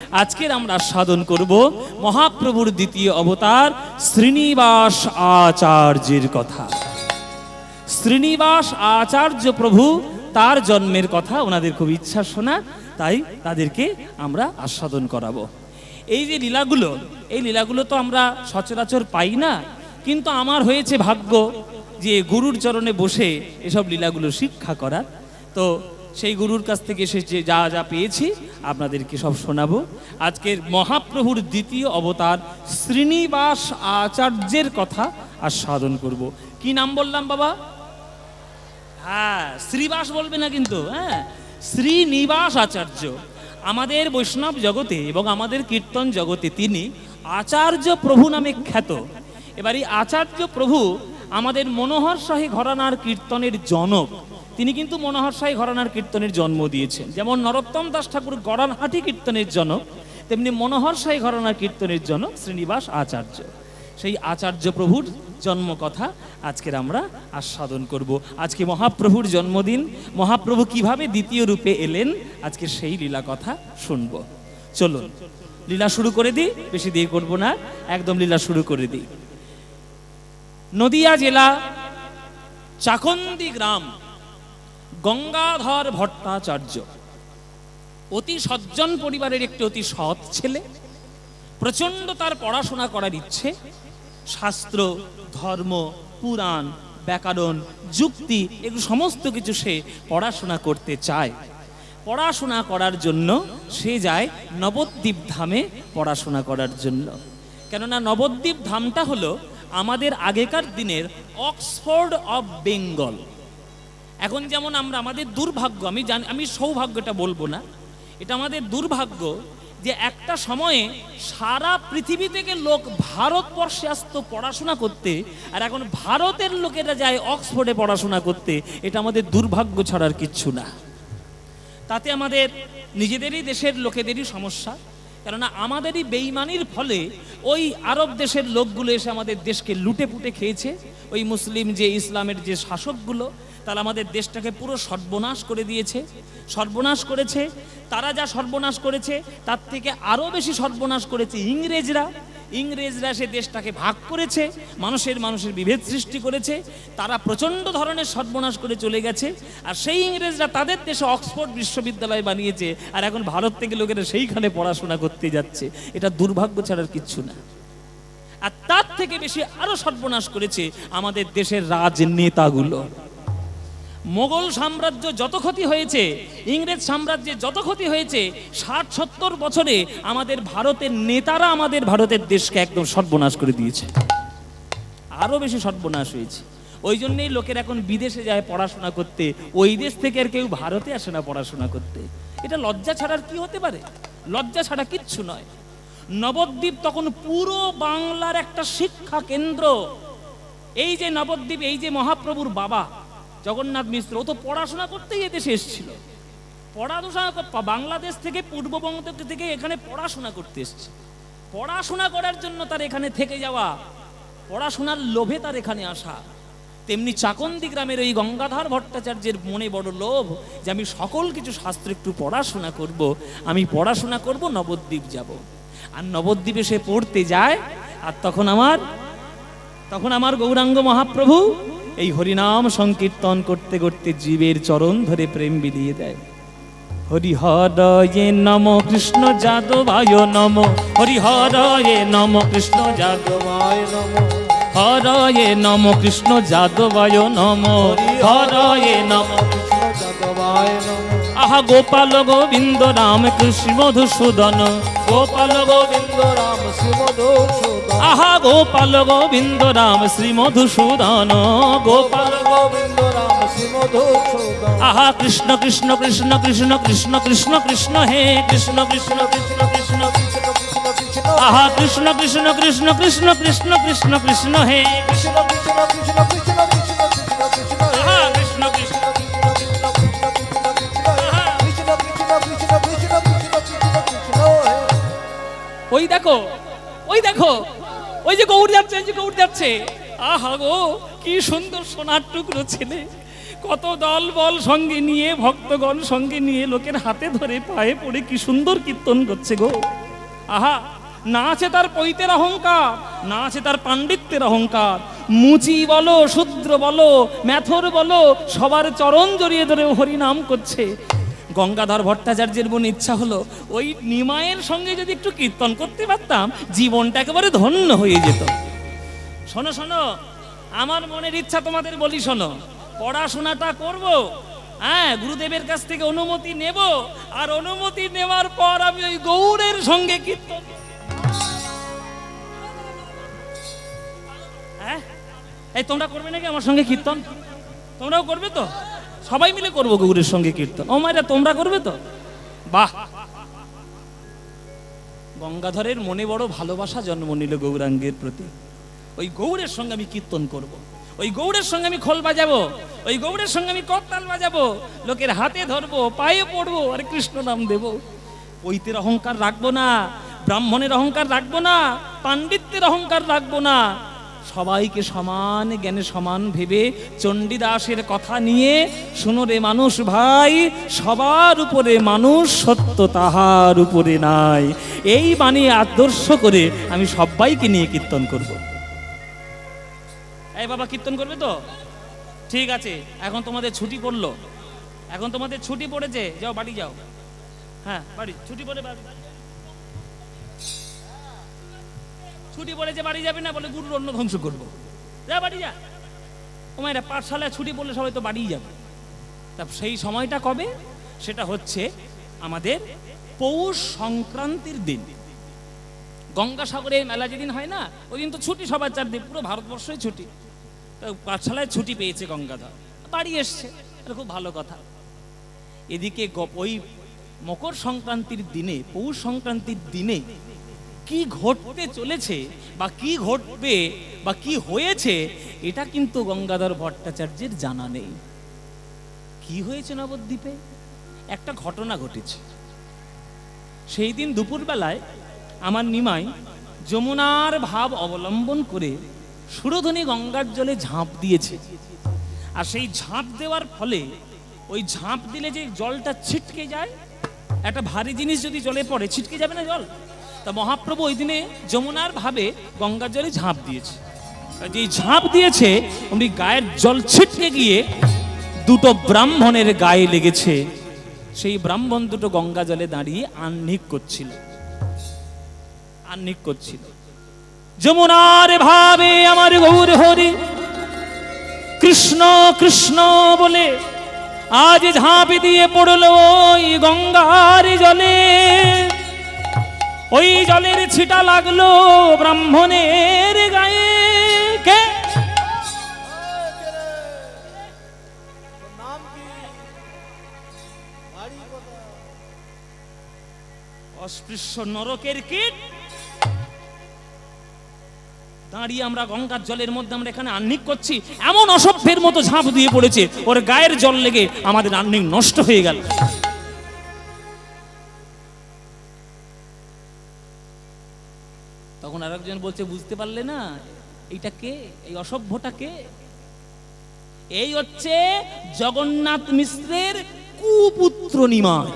আজকের আমরা সাধন করব মহাপ্রভুর দ্বিতীয় অবতার শ্রীনিবাস আচার্যের কথা। শ্রীনিবাস আচার্য প্রভু তার জন্মের কথা ওনাদের খুব ইচ্ছা শোনা, তাই তাদেরকে আমরা আস্বাদন করাবো। এই যে লীলাগুলো, এই লীলাগুলো তো আমরা সচরাচর পাই না, কিন্তু আমার হয়েছে ভাগ্য যে গুরুর চরণে বসে এসব লীলাগুলো শিক্ষা করার। তো সেই গুরুর কাছ থেকে সে যে যা যা পেয়েছি আপনাদেরকে সব শোনাবো। আজকের মহাপ্রভুর দ্বিতীয় অবতার শ্রীনিবাস আচার্যের কথা আস্বাদন করব। কি নাম বললাম বাবা? হ্যাঁ, শ্রীবাস বলবে না কিন্তু, হ্যাঁ, শ্রীনিবাস আচার্য। আমাদের বৈষ্ণব জগতে এবং আমাদের কীর্তন জগতে তিনি আচার্য প্রভু নামে খ্যাত। এবার এই আচার্য প্রভু আমাদের মনোহর শাহী ঘরানার কীর্তনের জনক। তিনি কিন্তু মনোহর শাহী ঘরানার কীর্তনের জন্ম দিয়েছেন। যেমন নরোত্তম দাস ঠাকুর গড়ানহাটি কীর্তনের জনক, তেমনি মনোহর শাহী ঘরানার কীর্তনের জনক শ্রীনিবাস আচার্য। সেই আচার্য প্রভুর জন্ম কথা আজকের আমরা আস্বাদন করব। আজকে মহাপ্রভুর জন্মদিন, মহাপ্রভু কিভাবে দ্বিতীয় রূপে এলেন, আজকে সেই লীলা কথা শুনব। চলুন লীলা শুরু করে দিই, বেশি দেরি করব না, একদম লীলা শুরু করে দিই। নদিয়া জেলা চাকন্দি গ্রাম গঙ্গাধর ভট্টাচার্য অতি সজ্জন পরিবারের একটি অতি সৎ ছেলে। প্রচন্ড তার পড়াশোনা করার ইচ্ছে। শাস্ত্র, ধর্ম, পুরাণ, ব্যাকরণ, যুক্তি, এগুলো সমস্ত কিছু সে পড়াশোনা করতে চায়। পড়াশোনা করার জন্য সে যায় নবদ্বীপ ধামে পড়াশোনা করার জন্য। কেননা নবদ্বীপ ধামটা হলো আমাদের আগেকার দিনের অক্সফোর্ড অফ বেঙ্গল। এখন যেমন আমরা, আমাদের দুর্ভাগ্য, আমি সৌভাগ্যটা বলবো না, এটা আমাদের দুর্ভাগ্য যে একটা সময়ে সারা পৃথিবী থেকে লোক ভারতবর্ষে আসতো পড়াশোনা করতে, আর এখন ভারতের লোকেরা যায় অক্সফোর্ডে পড়াশোনা করতে। এটা আমাদের দুর্ভাগ্য ছাড়ার কিচ্ছু না। তাতে আমাদের নিজেদেরই দেশের লোকেদেরই সমস্যা। কেননা আমাদেরই বেইমানির ফলে ওই আরব দেশের লোকগুলো এসে আমাদের দেশকে লুটে পুটে খেয়েছে। ওই মুসলিম যে ইসলামের যে শাসকগুলো, তারা আমাদের দেশটাকে পুরো সর্বনাশ করে দিয়েছে, সর্বনাশ করেছে। তারা যা সর্বনাশ করেছে তার থেকে আরও বেশি সর্বনাশ করেছে ইংরেজরা। ইংরেজরা সে দেশটাকে ভাগ করেছে, মানুষের বিভেদ সৃষ্টি করেছে। তারা প্রচণ্ড ধরনের সর্বনাশ করে চলে গেছে। আর সেই ইংরেজরা তাদের দেশে অক্সফোর্ড বিশ্ববিদ্যালয় বানিয়েছে, আর এখন ভারত থেকে লোকেরা সেইখানে পড়াশোনা করতে যাচ্ছে। এটা দুর্ভাগ্য ছাড়ার কিচ্ছু না। আর তার থেকে বেশি আরো সর্বনাশ করেছে আমাদের দেশের রাজনেতাগুলো। মোগল সাম্রাজ্য যত ক্ষতি হয়েছে, ইংরেজ সাম্রাজ্যে যত ক্ষতি হয়েছে, ৬০-৭০ বছরে আমাদের ভারতের নেতারা আমাদের ভারতের দেশকে একদম সর্বনাশ করে দিয়েছে। আরো বেশি সর্বনাশ হয়েছে। ওই জন্যই লোকের এখন বিদেশে যায় পড়াশোনা করতে, ওই দেশ থেকে আর কেউ ভারতে আসে না পড়াশোনা করতে। এটা লজ্জা ছাড়ার কি হতে পারে? লজ্জা ছাড়া কিচ্ছু নয়। নবদ্বীপ তখন পুরো বাংলার একটা শিক্ষা কেন্দ্র। এই যে নবদ্বীপ, এই যে মহাপ্রভুর বাবা জগন্নাথ মিশ্র, ও তো পড়াশোনা করতেই এদেশে এসেছিল। পড়াশোনা বাংলাদেশ থেকে, পূর্ববঙ্গ থেকে এখানে পড়াশোনা করতে এসেছে। পড়াশোনা করার জন্য তার এখানে থেকে যাওয়া, পড়াশোনার লোভে তার এখানে আসা। তেমনি চাকন্দি গ্রামের ওই গঙ্গাধর ভট্টাচার্যের মনে বড় লোভ যে আমি সকল কিছু শাস্ত্র একটু পড়াশোনা করব, আমি পড়াশোনা করব, নবদ্বীপ যাব। আর নবদ্বীপে সে পড়তে যায়। আর তখন আমার গৌরাঙ্গ মহাপ্রভু এই হরিনাম সংকীর্তন করতে করতে জীবের চরণ ধরে প্রেম বিলিয়ে দেয়। হরিহরয়ে নম কৃষ্ণ যাদবায় নম, হরিহরয়ে নম কৃষ্ণ যাদবায় নম, হরয়ে নম কৃষ্ণ যাদবায় নম, হরয়ে নম কৃষ্ণ যাদবায় নম। আহা গোপাল গোবিন্দ রাম কৃষ্ণ মধুসূদন, গোপাল গোবিন্দ রাম শ্রী মধুসূদন, আহা গোপাল গোবিন্দ রাম শ্রী মধুসূদন, গোপাল গোবিন্দ রাম শ্রী মধুসূদন। আহা কৃষ্ণ কৃষ্ণ কৃষ্ণ কৃষ্ণ কৃষ্ণ কৃষ্ণ কৃষ্ণ হে কৃষ্ণ কৃষ্ণ কৃষ্ণ কৃষ্ণ কৃষ্ণ কৃষ্ণ, আহা কৃষ্ণ কৃষ্ণ কৃষ্ণ কৃষ্ণ কৃষ্ণ কৃষ্ণ কৃষ্ণ হে কৃষ্ণ কৃষ্ণ কৃষ্ণ কৃষ্ণ কৃষ্ণ কৃষ্ণ কৃষ্ণ, আহা কৃষ্ণ কৃষ্ণ ওই দেখো, ওই দেখো, ওই যে গৌর যাচ্ছে, ওই যে গৌর যাচ্ছে। আহা গো, কি সুন্দর সোনার টুকরো ছেলে, কত দল বল সঙ্গে নিয়ে, ভক্তগণ সঙ্গে নিয়ে, লোকের হাতে ধরে পায়ে পড়ে কি সুন্দর কীর্তন করছে গো। আহা, না আছে তার পৈতের অহংকার, না আছে তার পাণ্ডিত্যের অহংকার। মুচি বলো, শূদ্র বলো, ম্যাথর বলো, সবার চরণ জড়িয়ে ধরে হরিনাম করছে। গঙ্গাধর ভট্টাচার্যের বোন ইচ্ছা হলো ওই নিমায়ের সঙ্গে যদি একটু কীর্তন করতে পারতাম, জীবনটা একেবারে ধন্য হয়ে যেত। শোনো শোনো, আমার মনের ইচ্ছা তোমাদের বলি, শোনো, পড়াশোনাটা করব, হ্যাঁ, গুরুদেবের কাছ থেকে অনুমতি নেব, আর অনুমতি নেওয়ার পর আমি ওই গৌড়ের সঙ্গে কীর্তন। হ্যাঁ, এই তোমরা করবে নাকি আমার সঙ্গে কীর্তন? তোমরাও করবে তো? সবাই মিলে করবো গৌড়ের সঙ্গে কীর্তন। ও মায়েরা, তোমরা করবে তো? বাহ! গঙ্গাধরের মনে বড় ভালোবাসা জন্ম নিল গৌরাঙ্গের প্রতি। ওই গৌড়ের সঙ্গে আমি কীর্তন করব, ওই গৌড়ের সঙ্গে আমি খোল বাজাবো, ওই গৌড়ের সঙ্গে আমি করতাল বাজাবো, লোকের হাতে ধরবো, পায়ে পড়বো, আর কৃষ্ণ নাম দেব। পৈতের অহংকার রাখবো না, ব্রাহ্মণের অহংকার রাখবো না, পাণ্ডিত্যের অহংকার রাখবো না। সবাইকে সমান জ্ঞানে সমান ভেবে চণ্ডীদাসের কথা নিয়ে, শুনো রে মানুষ ভাই, সবার উপরে মানুষ, সত্য তাহার উপরে নাই, এই বাণী আদর্শ করে আমি সবাইকে নিয়ে কীর্তন করব। এই বাবা, কীর্তন করবে তো? ঠিক আছে, এখন তোমাদের ছুটি পড়লো, এখন তোমাদের ছুটি পড়েছে, যাও বাড়ি যাও। হ্যাঁ, বাড়ি ছুটি পড়ে, ছুটি পড়েছে, বাড়ি যাবে না বলে গুরুর অন্ন ধ্বংস করবো, যা বাড়ি যা। ও মায়েরা, পাঠশালায় ছুটি পড়লে সবাই তো বাড়িই যাবে। তা সেই সময়টা কবে? সেটা হচ্ছে আমাদের পৌষ সংক্রান্তির দিন। গঙ্গাসাগরে মেলা যেদিন হয় না, ওই দিন তো ছুটি সবার, চারদিন পুরো ভারতবর্ষই ছুটি। তো পাঠশালায় ছুটি পেয়েছে গঙ্গাধর, বাড়ি এসছে, এটা খুব ভালো কথা। এদিকে ওই মকর সংক্রান্তির দিনে, পৌষ সংক্রান্তির দিনে কি ঘটতে চলেছে বা কি ঘটবে বা কি হয়েছে, এটা কিন্তু গঙ্গাধর ভট্টাচার্যের জানা নেই। কি হয়েছে নবদ্বীপে? একটা ঘটনা ঘটেছে। সেই দিন দুপুরবেলায় আমার নিমাই যমুনার ভাব অবলম্বন করে সুরধনী গঙ্গার জলে ঝাঁপ দিয়েছে। আর সেই ঝাঁপ দেওয়ার ফলে, ওই ঝাঁপ দিলে যে জলটা ছিটকে যায়, একটা ভারী জিনিস যদি জলে পড়ে ছিটকে যাবে না জল? তা মহাপ্রভু ওই দিনে যমুনার ভাবে গঙ্গার জলে ঝাঁপ দিয়েছে। যে ঝাঁপ দিয়েছে, উনি গায়ের জল ছিটকে গিয়ে দুটো ব্রাহ্মণের গায়ে লেগেছে। সেই ব্রাহ্মণ দুটো গঙ্গা জলে দাঁড়িয়ে আহ্নিক করছিল, আহ্নিক করছিল। যমুনার ভাবে আমার গৌর হরি কৃষ্ণ কৃষ্ণ বলে আজ ঝাঁপ দিয়ে পড়লো ওই গঙ্গার জলে। ওই জলের ছিটা লাগলো ব্রাহ্মণের গায়ে। কে? অস্পৃশ্য নরকের কীট। দাঁড়িয়ে আমরা গঙ্গার জলের মধ্যে আমরা এখানে আহ্নিক করছি, এমন অসভ্যের মতো ঝাঁপ দিয়ে পড়েছে, ওর গায়ের জল লেগে আমাদের আহ্নিক নষ্ট হয়ে গেল। তখন আরেকজন বলছে, বুঝতে পারলে না এইটা কে? এই অসভ্যটা কে? এই হচ্ছে জগন্নাথ মিশ্রের কুপুত্র নিমাই।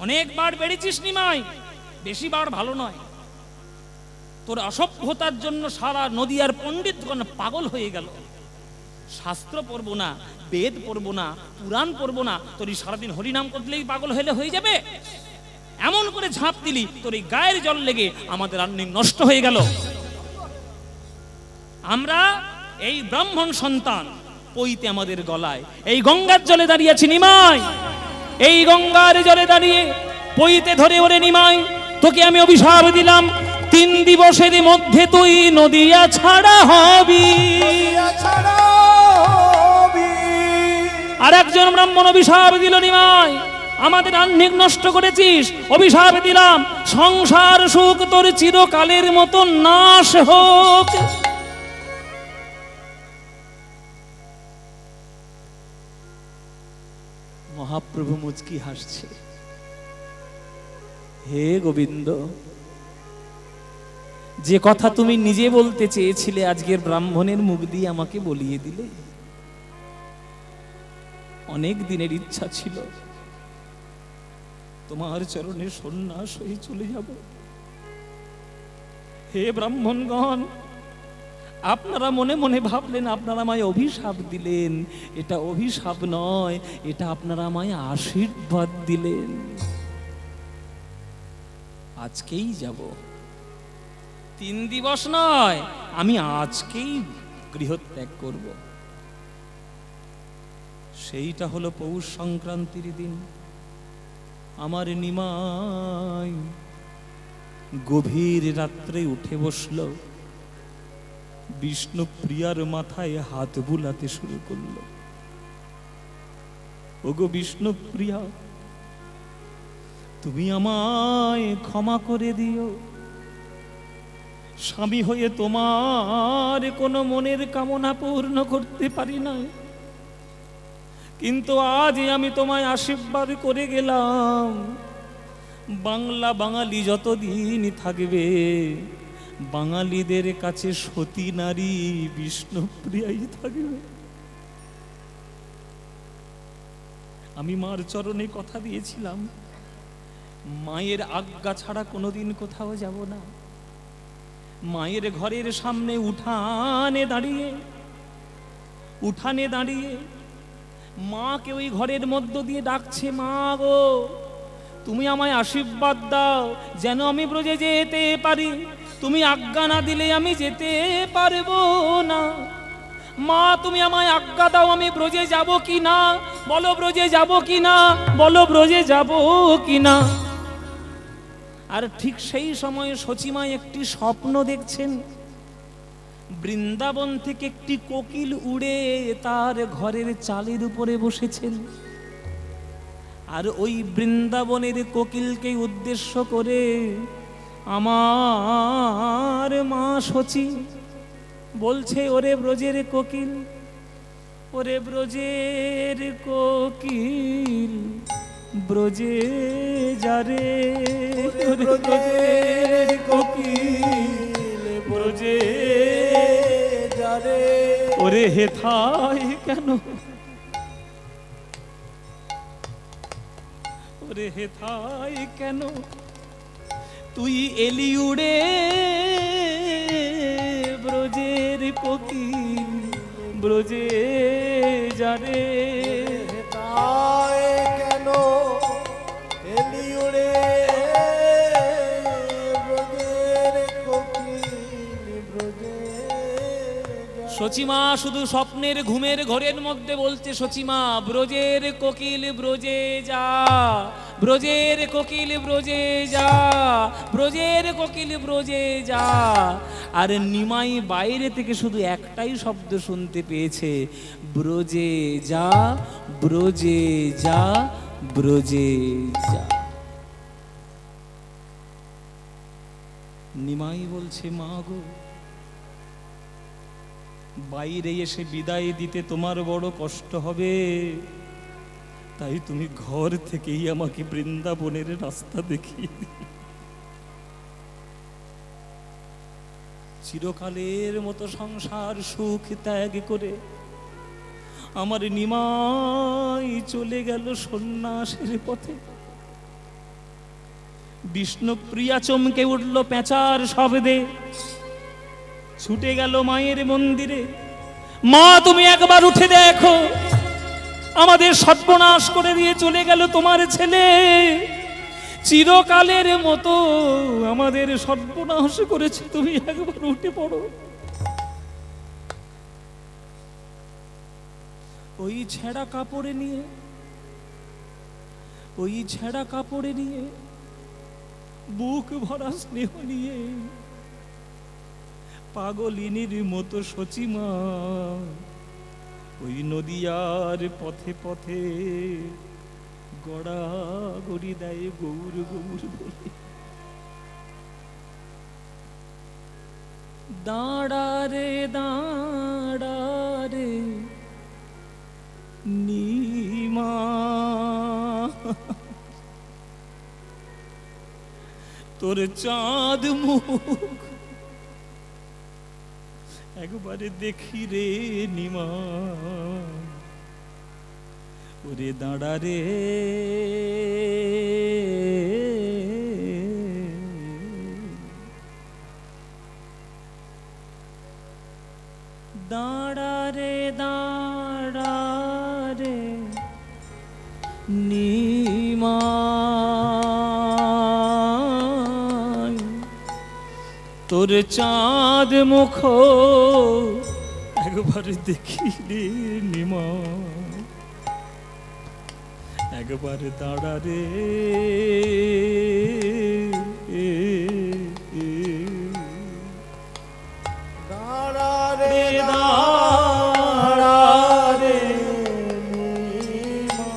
অনেকবার বেড়েছিস নিমাই, বেশি বার ভালো নয়। তোর অসভ্যতার জন্য সারা নদিয়ার পণ্ডিতগণ পাগল হয়ে গেল। শাস্ত্র পড়বো না, বেদ পড়বো না, পুরাণ পড়বো না, তোর সারাদিন হরিনাম করলেই পাগল হয়ে যাবে। এমন করে ঝাঁপ দিলি, তোর এই গায়ের জল লেগে আমাদের আহ্নিক নষ্ট হয়ে গেল। আমরা এই ব্রাহ্মণ সন্তান, পইতে আমাদের গলায়, এই গঙ্গার জলে দাঁড়িয়ে আছি নিমাই। এই গঙ্গার জলে দাঁড়িয়ে পইতে ধরে, ওরে নিমাই, তোকে আমি অভিশাপ দিলাম, 3 দিবসের মধ্যে তুই নদিয়া ছাড়া হবি। আর একজন ব্রাহ্মণ অভিশাপ দিল, নিমাই আমাদের আহ্নিক নষ্ট করেছিস, অভিশাপ দিলাম, সংসার সুখ তোর চিরকালের মতো নাশ হোক। মহাপ্রভু মুচকি হাসছে। হে গোবিন্দ, যে কথা তুমি নিজে বলতে চেয়েছিলে আজকের ব্রাহ্মণের মুখ দিয়ে আমাকে বলিয়ে দিলে। অনেক দিনের ইচ্ছা ছিল তোমার চরণে সন্ন্যাস হয়ে চলে যাব। হে ব্রাহ্মণগণ, আপনারা মনে মনে ভাবলেন আপনারা আমায় অভিশাপ দিলেন। এটা অভিশাপ নয়, এটা আপনারা আমায় আশীর্বাদ দিলেন। আজকেই যাব, 3 দিবস নয়, আমি আজকেই গৃহত্যাগ করব। সেইটা হলো পৌষ সংক্রান্তির দিন। আমার নিমাই গভীর রাত্রে উঠে বসল, বিষ্ণুপ্রিয়ার মাথায় হাত বুলাতে শুরু করলো। ওগো বিষ্ণুপ্রিয়া, তুমি আমায় ক্ষমা করে দিও। স্বামী হয়ে তোমার কোনো মনের কামনা পূর্ণ করতে পারি না, কিন্তু আজ আমি তোমায় আশীর্বাদ করে গেলাম, বাংলা বাঙালি যতদিন থাকবে বাঙালিদের কাছে সতী নারী বিষ্ণুপ্রিয়াই থাকবে। আমি মার চরণে কথা দিয়েছিলাম, মায়ের আজ্ঞা ছাড়া কোনোদিন কোথাও যাব না। মায়ের ঘরের সামনে উঠানে দাঁড়িয়ে মাকে ওই ঘরের মধ্য দিয়ে ডাকছে, মা গো তুমি আমায় আশীর্বাদ দাও যেন আমি ব্রজে যেতে পারি। তুমি আজ্ঞা না দিলে আমি যেতে পারবো না। মা তুমি আমায় আজ্ঞা দাও, আমি ব্রজে যাব কি না, বলো ব্রজে যাব কি না, বলো ব্রজে যাব কি না। আর ঠিক সেই সময় সচিমা একটি স্বপ্ন দেখছেন। বৃন্দাবন থেকে একটি কোকিল উড়ে তার ঘরের চালের উপরে বসেছেন। আর ওই বৃন্দাবনের কোকিলকে উদ্দেশ্য করে আমার মা সচি বলছে, ওরে ব্রজের কোকিল, ওরে ব্রজের কোকিল, ব্রজে যারে, ব্রজের কোকিল, ব্রজে যারে, ওরে হেথায় কেন, ওরে হেথায় কেন তুই এলি উড়ে, ব্রজের কোকিল, ব্রজে যারে, হেথায় কেন এলি উড়ে, ব্রজের কোকিল, ব্রজে যারে। সচিমা শুধু স্বপ্নের ঘুমের ঘরের মধ্যে বলছে, সচিমা ব্রজের কোকিল ব্রজে যা, ব্রজের কোকিল ব্রজে যা, ব্রজের কোকিল ব্রজে যা। আর নিমাই বাইরে থেকে শুধু একটাই শব্দ শুনতে পেয়েছে, ব্রজে যা, ব্রজে যা, ব্রজে যা। নিমাই বলছে, মা গো বাইরে এসে বিদায় দিতে তোমার বড় কষ্ট হবে, তাই তুমি ঘর থেকেই আমাকে বৃন্দাবনের রাস্তা দেখিয়ে দিও। চিরকালের মতো সংসার সুখ ত্যাগ করে আমার নিমাই চলে গেল সন্ন্যাসের পথে। বিষ্ণুপ্রিয়া চমকে উঠল পেঁচার শব্দে, ছুটে গেল মায়ের মন্দিরে। মা তুমি একবার উঠে দেখো, আমাদের সর্বনাশ করে দিয়ে চলে গেল তোমার ছেলে, চিরকালের মতো আমাদের সর্বনাশ করেছে, তুমি একবার উঠে পড়ো। ওই ছেঁড়া কাপড়ে নিয়ে, ওই ছেঁড়া কাপড়ে নিয়ে, বুক ভরা স্নেহ নিয়ে পাগলিনীর মতো সচিমা ওই নদিয়ার পথে পথে গড়াগড়ি দেয় গৌর গৌর বলে। দাঁড়ারে দাঁড়ারে নিমা, তোর চাঁদ মুখ একবারে দেখি রে নিমা, ওরে দাঁড়া রে দাঁড়া রে দাঁড়া রে নিমাই, তোর চাঁদ মুখ একবার দেখি রে নিমাই, একবার দাঁড়া রে দাঁড়া রে দাঁড়া রে নিমা,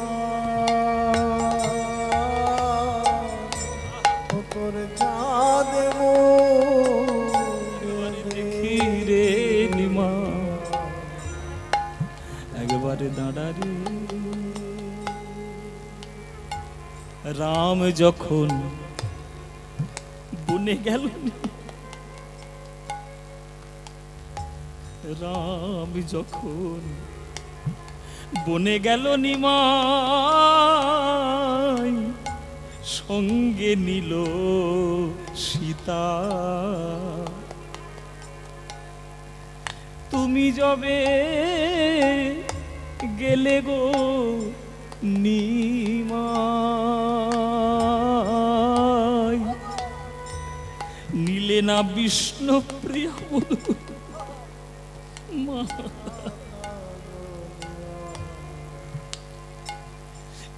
তোর চাঁদ দেখি রে নিমা, একবার দাঁড়া রে। রাম যখন বনে গেল, রাম যখন বনে গেল নিমাই, সঙ্গে নিল সীতা। তুমি যবে গেলে গো নিমাই, নিলে না বিষ্ণু প্রিয় বধূ মা।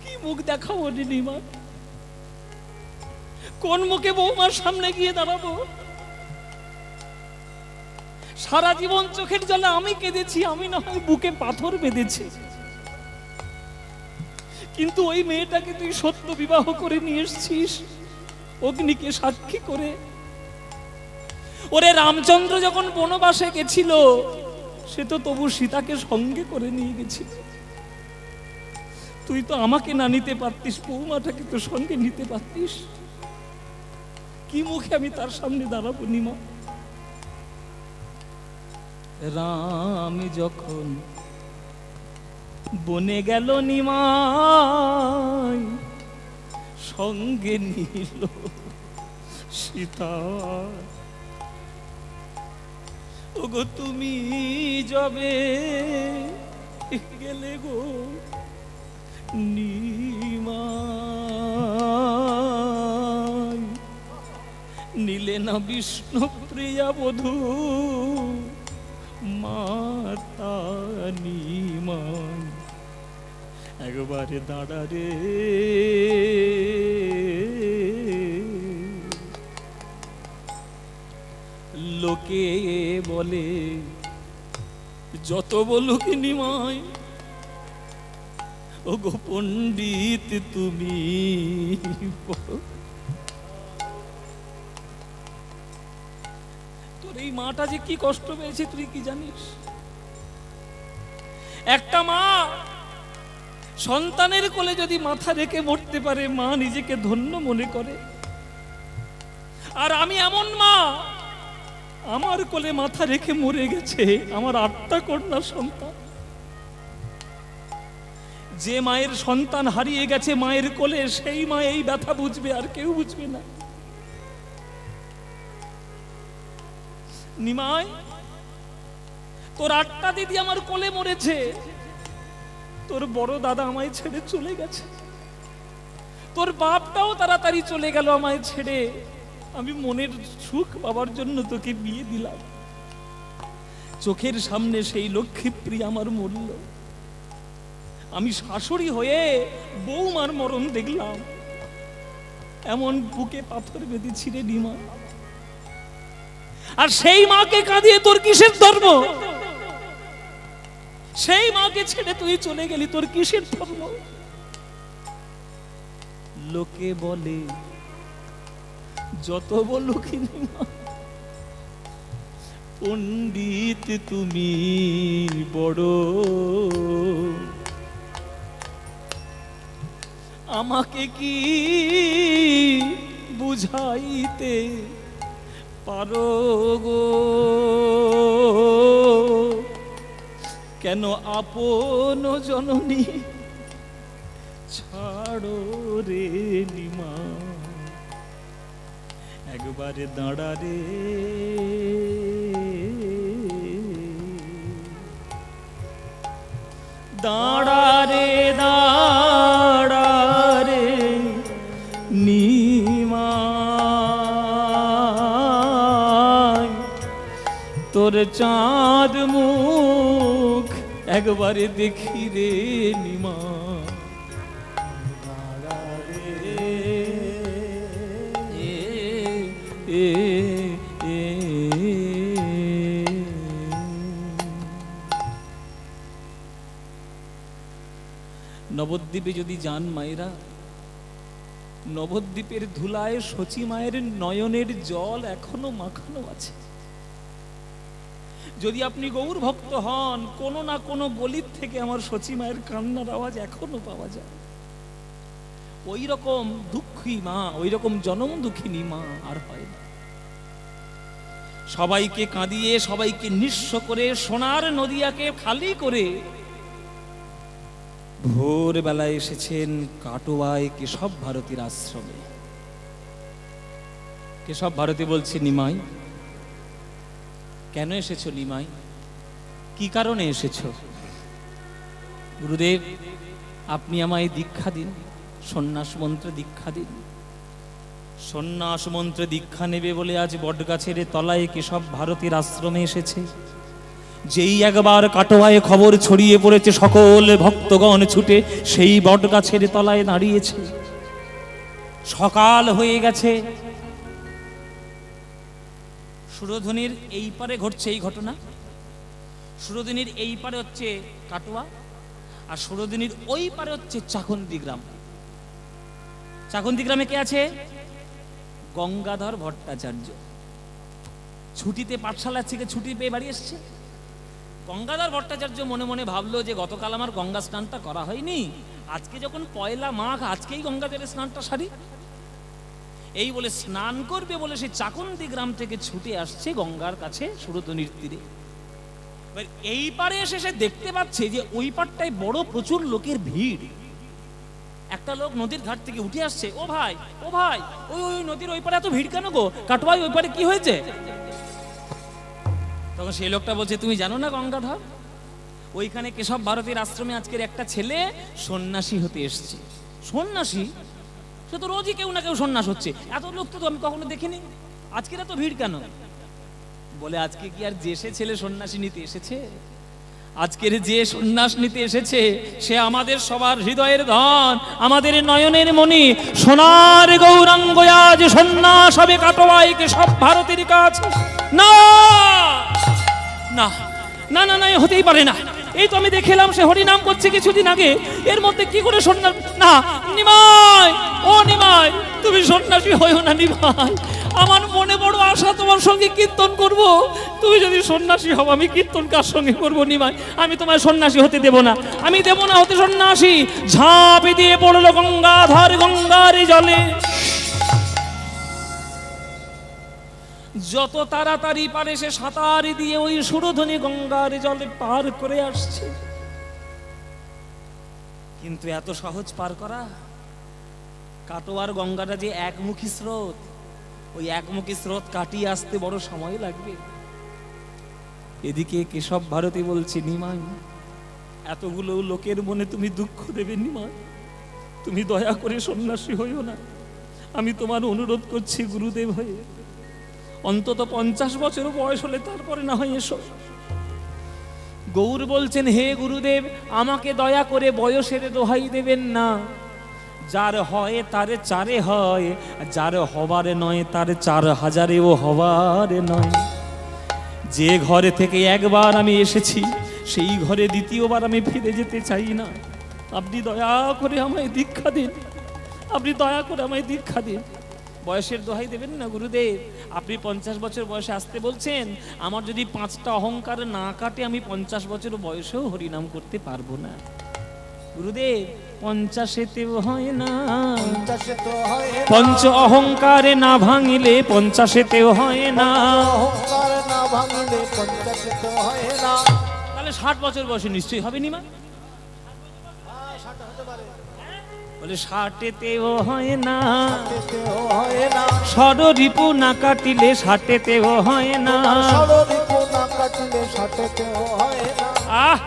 কি মুখ দেখাবো নিমা, কোন মুখে বৌমার সামনে গিয়ে দাঁড়াবো? সারা জীবন চোখের জলে আমি কেঁদেছি, আমি না হয় বুকে পাথর বেঁধেছি, কিন্তু ওই মেয়েটাকে তুই সত্য বিবাহ করে নিয়ে এসেছিস অগ্নিকে সাক্ষী করে। ওরে রামচন্দ্র যখন বনবাসে গেছিল, সে তো তবু সীতাকে সঙ্গে করে নিয়ে গেছিল। তুই তো আমাকে না নিতে পারতিস, বৌমাটাকে তো সঙ্গে নিতে পারতিস। কি মুখে আমি তার সামনে দাঁড়াবো নিমা? রাম যখন বনে গেল নিমাই, সঙ্গে নিল সীতা। ওগো তুমি যবে গেলে গো নিমাই, নিলে না বিষ্ণু প্রিয়া বধূ মাতা নিমাই, একবারে দাঁড়া রে। লোকে বলে যত বলুক নিমাই, ও গো পণ্ডিত তুমি তোর এই মাটা যে কি কষ্ট পেয়েছে তুই কি জানিস? একটা মা সন্তানের কোলে যদি মাথা রেখে মরতে পারে, মা নিজেকে ধন্য মনে করে। আর আমি এমন মা, আমার কোলে মাথা রেখে মরে গেছে আমার 8টা কন্যা সন্তান। যে মায়ের সন্তান হারিয়ে গেছে মায়ের কোলে, সেই মা এই ব্যথা বুঝবে, আর কেউ বুঝবে না। নিমাই, তোর 8টা দিদি আমার কোলে মরেছে, তোর বড় দাদা আমায় ছেড়ে চলে গেছে, তোর বাপটাও তাড়াতাড়ি চলে গেল আমায় ছেড়ে। আমি মনের সুখ পাবার জন্য তোকে বিয়ে দিলাম, চোখের সামনে সেই লক্ষ্মীপ্রিয়া আমার মরল। আমি শাশুড়ি হয়ে বৌমার মরণ দেখলাম, এমন বুকে পাথর বেঁধেছি রে নিমা। আর সেই মাকে কাঁদিয়ে তোর কিসের ধর্ম? সেই মাকে ছেড়ে তুই চলে গেলি, তোর কিসের ধর্ম? লোকে বলে যত বলুক নিমা, পণ্ডিত তুমি বড়। আমাকে কি বুঝাইতে পারো গো, কেন আপন জননী ছাড়ো রে নিমা, একবারে দাঁড়া রে, দাঁড়া রে, দাঁড়া রে নিমাই, তোর চাঁদ মুখ একবারে দেখি রে নিমা, দাঁড়া রে, এ এ নবদ্বীপে যদি যান মায়েরা, নবদ্বীপের ধুলায় শচী মায়ের নয়নের জল এখনো মাখানো আছে। যদি আপনি গৌর ভক্ত হন, কোনো না কোনো গলির থেকে আমার শচী মায়ের কান্নার আওয়াজ এখনো পাওয়া যায়। ওই রকম দুঃখী মা, ওই রকম জনম দুঃখিনী মা আর হয় না। সবাইকে কাঁদিয়ে, সবাইকে নিঃস্ব করে, সোনার নদিয়াকে খালি করে ভোরবেলায় এসেছেন কাটোয়ায় কেশব ভারতীর আশ্রমে। কেশব ভারতী বলছে, নিমাই কেন এসেছো? নিমাই কি কারণে এসেছো? গুরুদেব আপনি আমায় দীক্ষা দিন, সন্ন্যাস মন্ত্রে দীক্ষা দিন। সন্ন্যাস মন্ত্রে দীক্ষা নেবে বলে আজ বটগাছের তলায় কেশব ভারতীর আশ্রমে এসেছে। যেই একবার কাটোয়ায় খবর ছড়িয়ে পড়েছে, সকল ভক্তগণ ছুটে সেই বটগাছের তলায় দাঁড়িয়েছে। সকাল হয়ে গেছে, সুরধনির এই পারে ঘটছে এই ঘটনা। সুরধনির এই পারে হচ্ছে কাটোয়া, আর সুরধনির ওই পারে হচ্ছে চাকন্দি গ্রাম। চাকন্দি গ্রামে কে আছে? গঙ্গাধর ভট্টাচার্য। ছুটিতে পাঠশালা থেকে ছুটি পেয়ে বাড়ি এসছে। গঙ্গাধর ভট্টাচার্য মনে মনে ভাবলো যে গতকাল আমার গঙ্গা স্নানটা করা হয়নি, আজকে যখন পয়লা মাঘ, আজকেই গঙ্গা জলে স্নানটা সারি। এই বলে স্নান করবে বলে সে চাকন্দি গ্রাম থেকে ছুটে আসছে গঙ্গার কাছে সুরধনির তীরে। এবার এই পারে এসে সে দেখতে পাচ্ছে যে ওই পারটায় বড় প্রচুর লোকের ভিড়। একটা লোক নদীর ঘাট থেকে উঠে আসছে, ও ভাই, ও ভাই, ওই ওই নদীর ওই পারে এত ভিড় কেন গো? কাটোয়ায় ওই পারে কি হয়েছে? তখন সেই লোকটা বলছে, তুমি জানো না গঙ্গাধর, ওইখানে কেশব ভারতীর আশ্রমে আজকের একটা ছেলে সন্ন্যাসী হতে এসছে। সন্ন্যাসী? সে তো রোজই কেউ না কেউ সন্ন্যাস হচ্ছে, এত লোক তো আমি কখনো দেখিনি, আজকের এত ভিড় কেন? বলে আজকে কি আর যে সে ছেলে সন্ন্যাসী নিতে এসেছে? আজকের যে সন্ন্যাস নিতে এসেছে সে আমাদের সবার হৃদয়ের ধন, আমাদের নয়নের মণি, সোনার গৌরাঙ্গ আজ সন্ন্যাস হবে কাটোয়ায় কেশব ভারতীর কাছে। না না না না না, হতেই পারে না। এই তো আমি দেখলাম সে হরিনাম করছে কিছুদিন আগে, এর মধ্যে কি করে সন্ন্যাস? না নিমাই, ও নিমাই, তুমি সন্ন্যাসী হইও না নিমাই। আমার মনে বড় আশা তোমার সঙ্গে কীর্তন করব। তুমি যদি সন্ন্যাসী হও, আমি কীর্তন কার সঙ্গে করবো নিমাই? আমি তোমায় সন্ন্যাসী হতে দেব না, আমি দেব না হতে সন্ন্যাসী। ঝাঁপি দিয়ে পড়লো গঙ্গাধর গঙ্গার জলে। যত তাড়াতাড়ি পারে সে সাঁতার দিয়ে ওই সুরধনী গঙ্গার জলে পার করে আসছে। কিন্তু এত সহজ পার করা? কাটোয়ার গঙ্গাটা যে একমুখী স্রোত, ওই একমুখী স্রোত কাটিয়ে আসতে বড় সময় লাগবে। এদিকে কেশব ভারতী বলছে, নিমাই এতগুলো লোকের মনে তুমি দুঃখ দেবে নিমাই, তুমি দয়া করে সন্ন্যাসী হইও না। আমি তোমার অনুরোধ করছি গুরুদেব হয়ে, অন্তত 50 বছর বয়স হলে তারপরে না হয় এসো। গৌর বলছেন, হে গুরুদেব আমাকে দয়া করে বয়সের দোহাই দেবেন না। যার হয় তার চারে হয়, যার হবার নয় তার 4000-এও হবার নয়। যে ঘরে থেকে একবার আমি এসেছি সেই ঘরে দ্বিতীয়বার আমি ফিরে যেতে চাই না। আপনি দয়া করে আমায় দীক্ষা দিন, আপনি দয়া করে আমায় দীক্ষা দিন। বয়সের দোহাই দেবেন না গুরুদেব। আপনি 50 বছর বয়সে আসতে বলছেন, আমার যদি 5টা অহংকার না কাটে আমি 50 বছর বয়সেও হরিনাম করতে পারবো না। গুরুদেব 50-এতেও হয় না, পঞ্চাশেতেও হয় না। পঞ্চ অহংকারে না ভাঙিলে পঞ্চাশেতেও হয় না। অহংকার না ভাঙলে পঞ্চাশেতেও হয় না। তাহলে 60 বছর বয়সে নিশ্চয়ই হবে নিমা। হ্যাঁ, 60 হতে পারে। বলে 60তেও হয় না। 60তেও হয় না। ষড়রিপু না কাটিলে 60তেও হয় না। ষড়রিপু না কাটিলে 60তেও হয় না। আহ,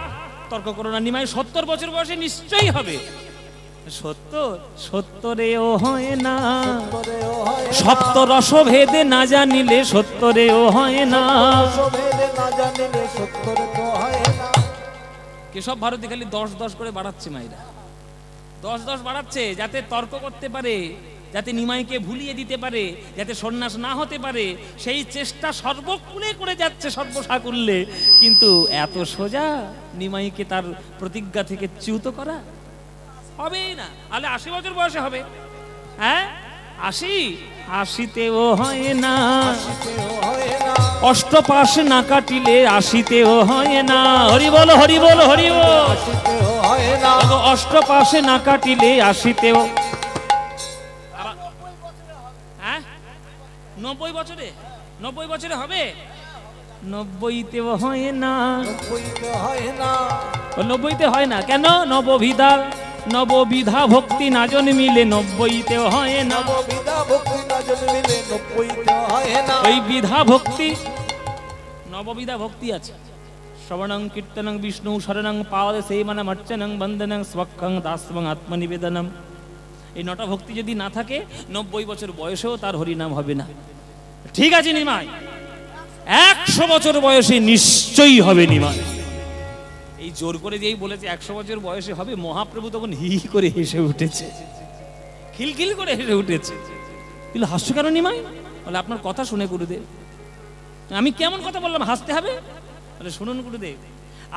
তর্ক করো না নিমাই, 70 বছর বয়সে নিশ্চয়ই হবে। 70তেও হয় না। 70তেও হয় না। সপ্ত রসভেদে না জানিলে 70তেও হয় না। রসভেদে না জানিলে 70তেও হয় না। কেশব ভারতী খালি 10 করে বাড়াচ্ছে মায়েরা, 10 বাড়াচ্ছে যাতে তর্ক করতে পারে, যাতে নিমাইকে ভুলিয়ে দিতে পারে, যাতে সন্ন্যাস না হতে পারে, সেই চেষ্টা সর্বকুলে করে যাচ্ছে, সর্বসাকুল্যে। কিন্তু এত সোজা নিমাইকে তার প্রতিজ্ঞা থেকে চ্যুত করা হবেই না। আলে 80 বছর বয়সে হবে। হ্যাঁ, 80তেও হয় না। 80তেও হয় না। অষ্টপাশ না কাটিলে 80তেও হয় না। হরি বল, হরি বল, হরি বল। 80তেও হয় না। অষ্টপাশে না কাটিলে 80তেও। হ্যাঁ, 90 বছরে, 90 বছরে হবে। 90তেও হয় না। 90তেও হয় না। 90তে হয় না কেন? নববিধা ভক্তি না জন্মিলে 90তেও হয় না। নববিধা ভক্তি না জন্মিলে 90তেও হয় না। ওই বিধা ভক্তি, নববিধা ভক্তি আছে। শ্রবণং কীর্তনং বিষ্ণু শরণং পাদ সেবনম অর্চনং বন্দনং স্বক্ষং দাসবং আত্মনিবেদনম। এই 9টা ভক্তি যদি না থাকে 90 বছর বয়সেও তার হরিনাম হবে না। ঠিক আছে নিমাই, 100 বছর বয়সে নিশ্চয়ই হবে নিমাই। এই জোর করে যেই বলেছে 100 বছর বয়সে হবে, মহাপ্রভু তখন হি হি করে হেসে উঠেছে, খিলখিল করে হেসে উঠেছে। কিন্তু হাস্য কেন নিমাই? বলে আপনার কথা শুনে গুরুদেব। আমি কেমন কথা বললাম হাসতে হবে? বলে শুনুন গুরুদেব,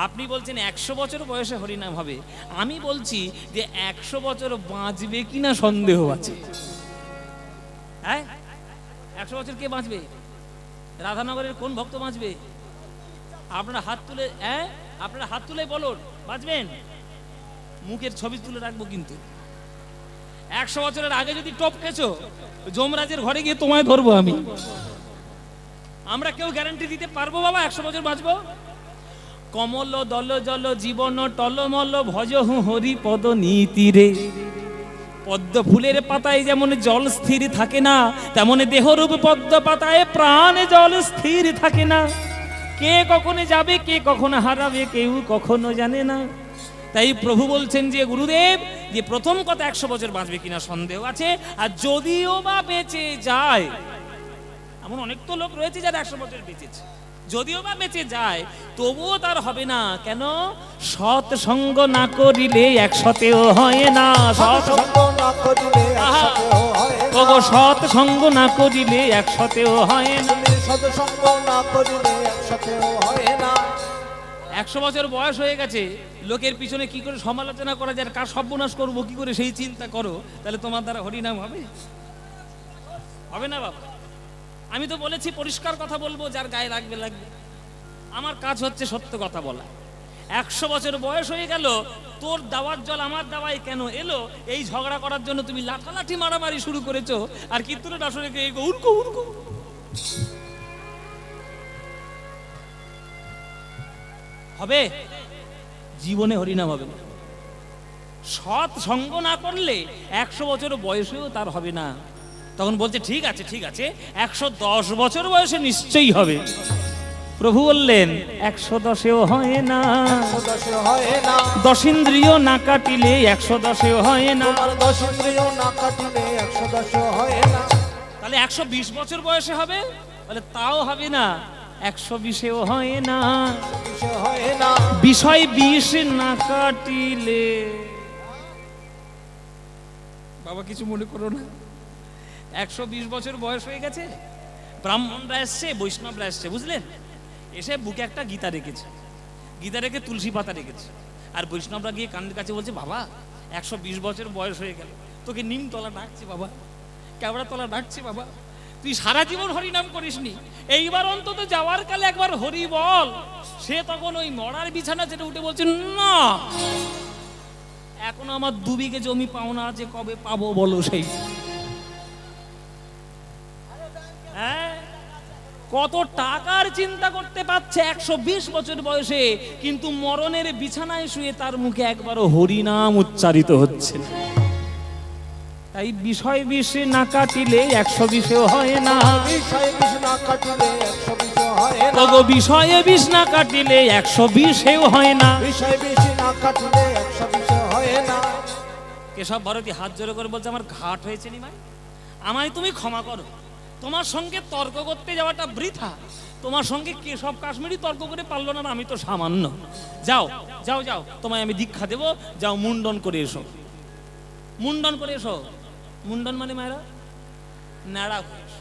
আপনি বলছেন 100 বছর বয়সে হরিনাম হবে, আমি বলছি যে 100 বছর বাঁচবে কিনা সন্দেহ আছে। হ্যাঁ, 100 বছর কে বাঁচবে? রাধানগরের কোন ভক্ত বাঁচবে? আপনারা হাত তুলে, হ্যাঁ আপনারা হাত তুলে বলুন বাঁচবেন। মুখের ছবি তুলে রাখবো। কিন্তু 100 বছরের আগে যদি টপকেছো, যমরাজের ঘরে গিয়ে তোমায় ধরবো আমি। আমরা কেউ গ্যারান্টি দিতে পারবো বাবা 100 বছর বাঁচবো? কমল দল জল জীবন টলমল ভজহু হরি পদ নীতিরে। পদ্ম ফুলের পাতায় যেমন জল স্থির থাকে না, তেমন দেহরূপ পদ্ম পাতায় প্রাণে জল স্থির থাকে না। কে কখনো যাবে, কে কখনো হারাবে, কেউ কখনো জানে না। তাই প্রভু বলছেন যে গুরুদেব, যে প্রথম কথা 100 বছর বাঁচবে কিনা সন্দেহ আছে। আর যদিও বা বেঁচে যায়, এমন অনেক তো লোক রয়েছে যারা 100 বছর বেঁচেছে, যদিও বা বেঁচে যায় তবুও তার হবে না। কেন? সৎ সঙ্গ না করিলে 100তেও হয় না। সৎসঙ্গ না করিলে 100তেও হয় না। ওগো সৎ সঙ্গ না করিলে 100তেও হয় না। সৎসঙ্গ না করিলে 100তেও হয় না। 100 বছর বয়স হয়ে গেছে, লোকের পিছনে কি করে সমালোচনা করা যায়, কার সর্বনাশ করবো কি করে, সেই চিন্তা করো, তাহলে তোমার দ্বারা হরিনাম হবে? হবে না বাবা। আমি তো বলেছি পরিষ্কার কথা বলবো, যার গায়ে লাগবে লাগবে। আমার কাজ হচ্ছে সত্য কথা বলা। 100 বছর বয়স হয়ে গেল, তোর দাওয়ার জল আমার দাওয়ায় কেন এলো, এই ঝগড়া করার জন্য তুমি লাঠালাঠি মারামারি শুরু করেছো। আর কীর্তনের আসরে উড়কো উড়কো। হবে? জীবনে হরিনাম হবে না। সৎ সঙ্গ না করলে 100 বছর বয়সেও তার হবে না। তখন বলছে ঠিক আছে ঠিক আছে, 110 বছর বয়সে নিশ্চয়ই হবে। প্রভু বললেন 110এও হয় না। 110 হয় না। 10 ইন্দ্রিয় না কাটিলে 110এও হয় না। তোমার 10 ইন্দ্রিয় না কাটিলে 110 হয় না। তাহলে 120 বছর বয়সে হবে? বলে তাও হবে না, 120এও হয় না। 120 হয় না। বিষয় 20 না কাটিলে, বাবা কিছু মনে করো না, 120 বছর বয়স হয়ে গেছে, ব্রাহ্মণরা এসছে, বৈষ্ণবরা এসছে, বুঝলেন? এসে বুকে একটা গীতা রেখেছে, গীতা রেখে তুলসী পাতা রেখেছে। আর বৈষ্ণবরা গিয়ে কানের কাছে বলছে, বাবা 120 বছর বয়স হয়ে গেল, তোকে নিমতলা ডাকছে বাবা, কেওড়াতলা ডাকছে বাবা, তুই সারা জীবন হরিনাম করিসনি, এইবার অন্তত যাওয়ার কালে একবার হরি বল। সে তখন ওই মরার বিছানা যেটা উঠে বলছে, না এখন আমার 2 বিঘে জমি পাওনা আছে, কবে পাবো বলো সেই। কত টাকার চিন্তা করতে পারছে 120 বছর বয়সে, কিন্তু মরণের বিছানায় শুয়ে তার মুখে একবারও হরিনাম উচ্চারিত হচ্ছে না। তাই বিষয় বিষে না কাটিলে 120 হয় না, বিষয় বিষ না কাটিলে 120 হয় না, ওগো বিষয়ে বিষ না কাটিলে 120 হয় না। বিষয় বিষ না কাটিলে 120 হয় না। কেশব ভারতী হাত জোড়ে করে বলছে, আমার ঘাট হয়েছে নিমাই, আমায় তুমি ক্ষমা করো। তোমার সঙ্গে তর্ক করতে যাওয়াটা বৃথা। তোমার সঙ্গে কেশব কাশ্মীরি তর্ক করে পারলো না, আমি তো সামান্য। যাও যাও যাও, তোমায় আমি দীক্ষা দেবো, যাও মুন্ডন করে এসো। মুন্ডন করে এসো। মুন্ডন মানে মায়েরা ন্যাড়া করে এসো।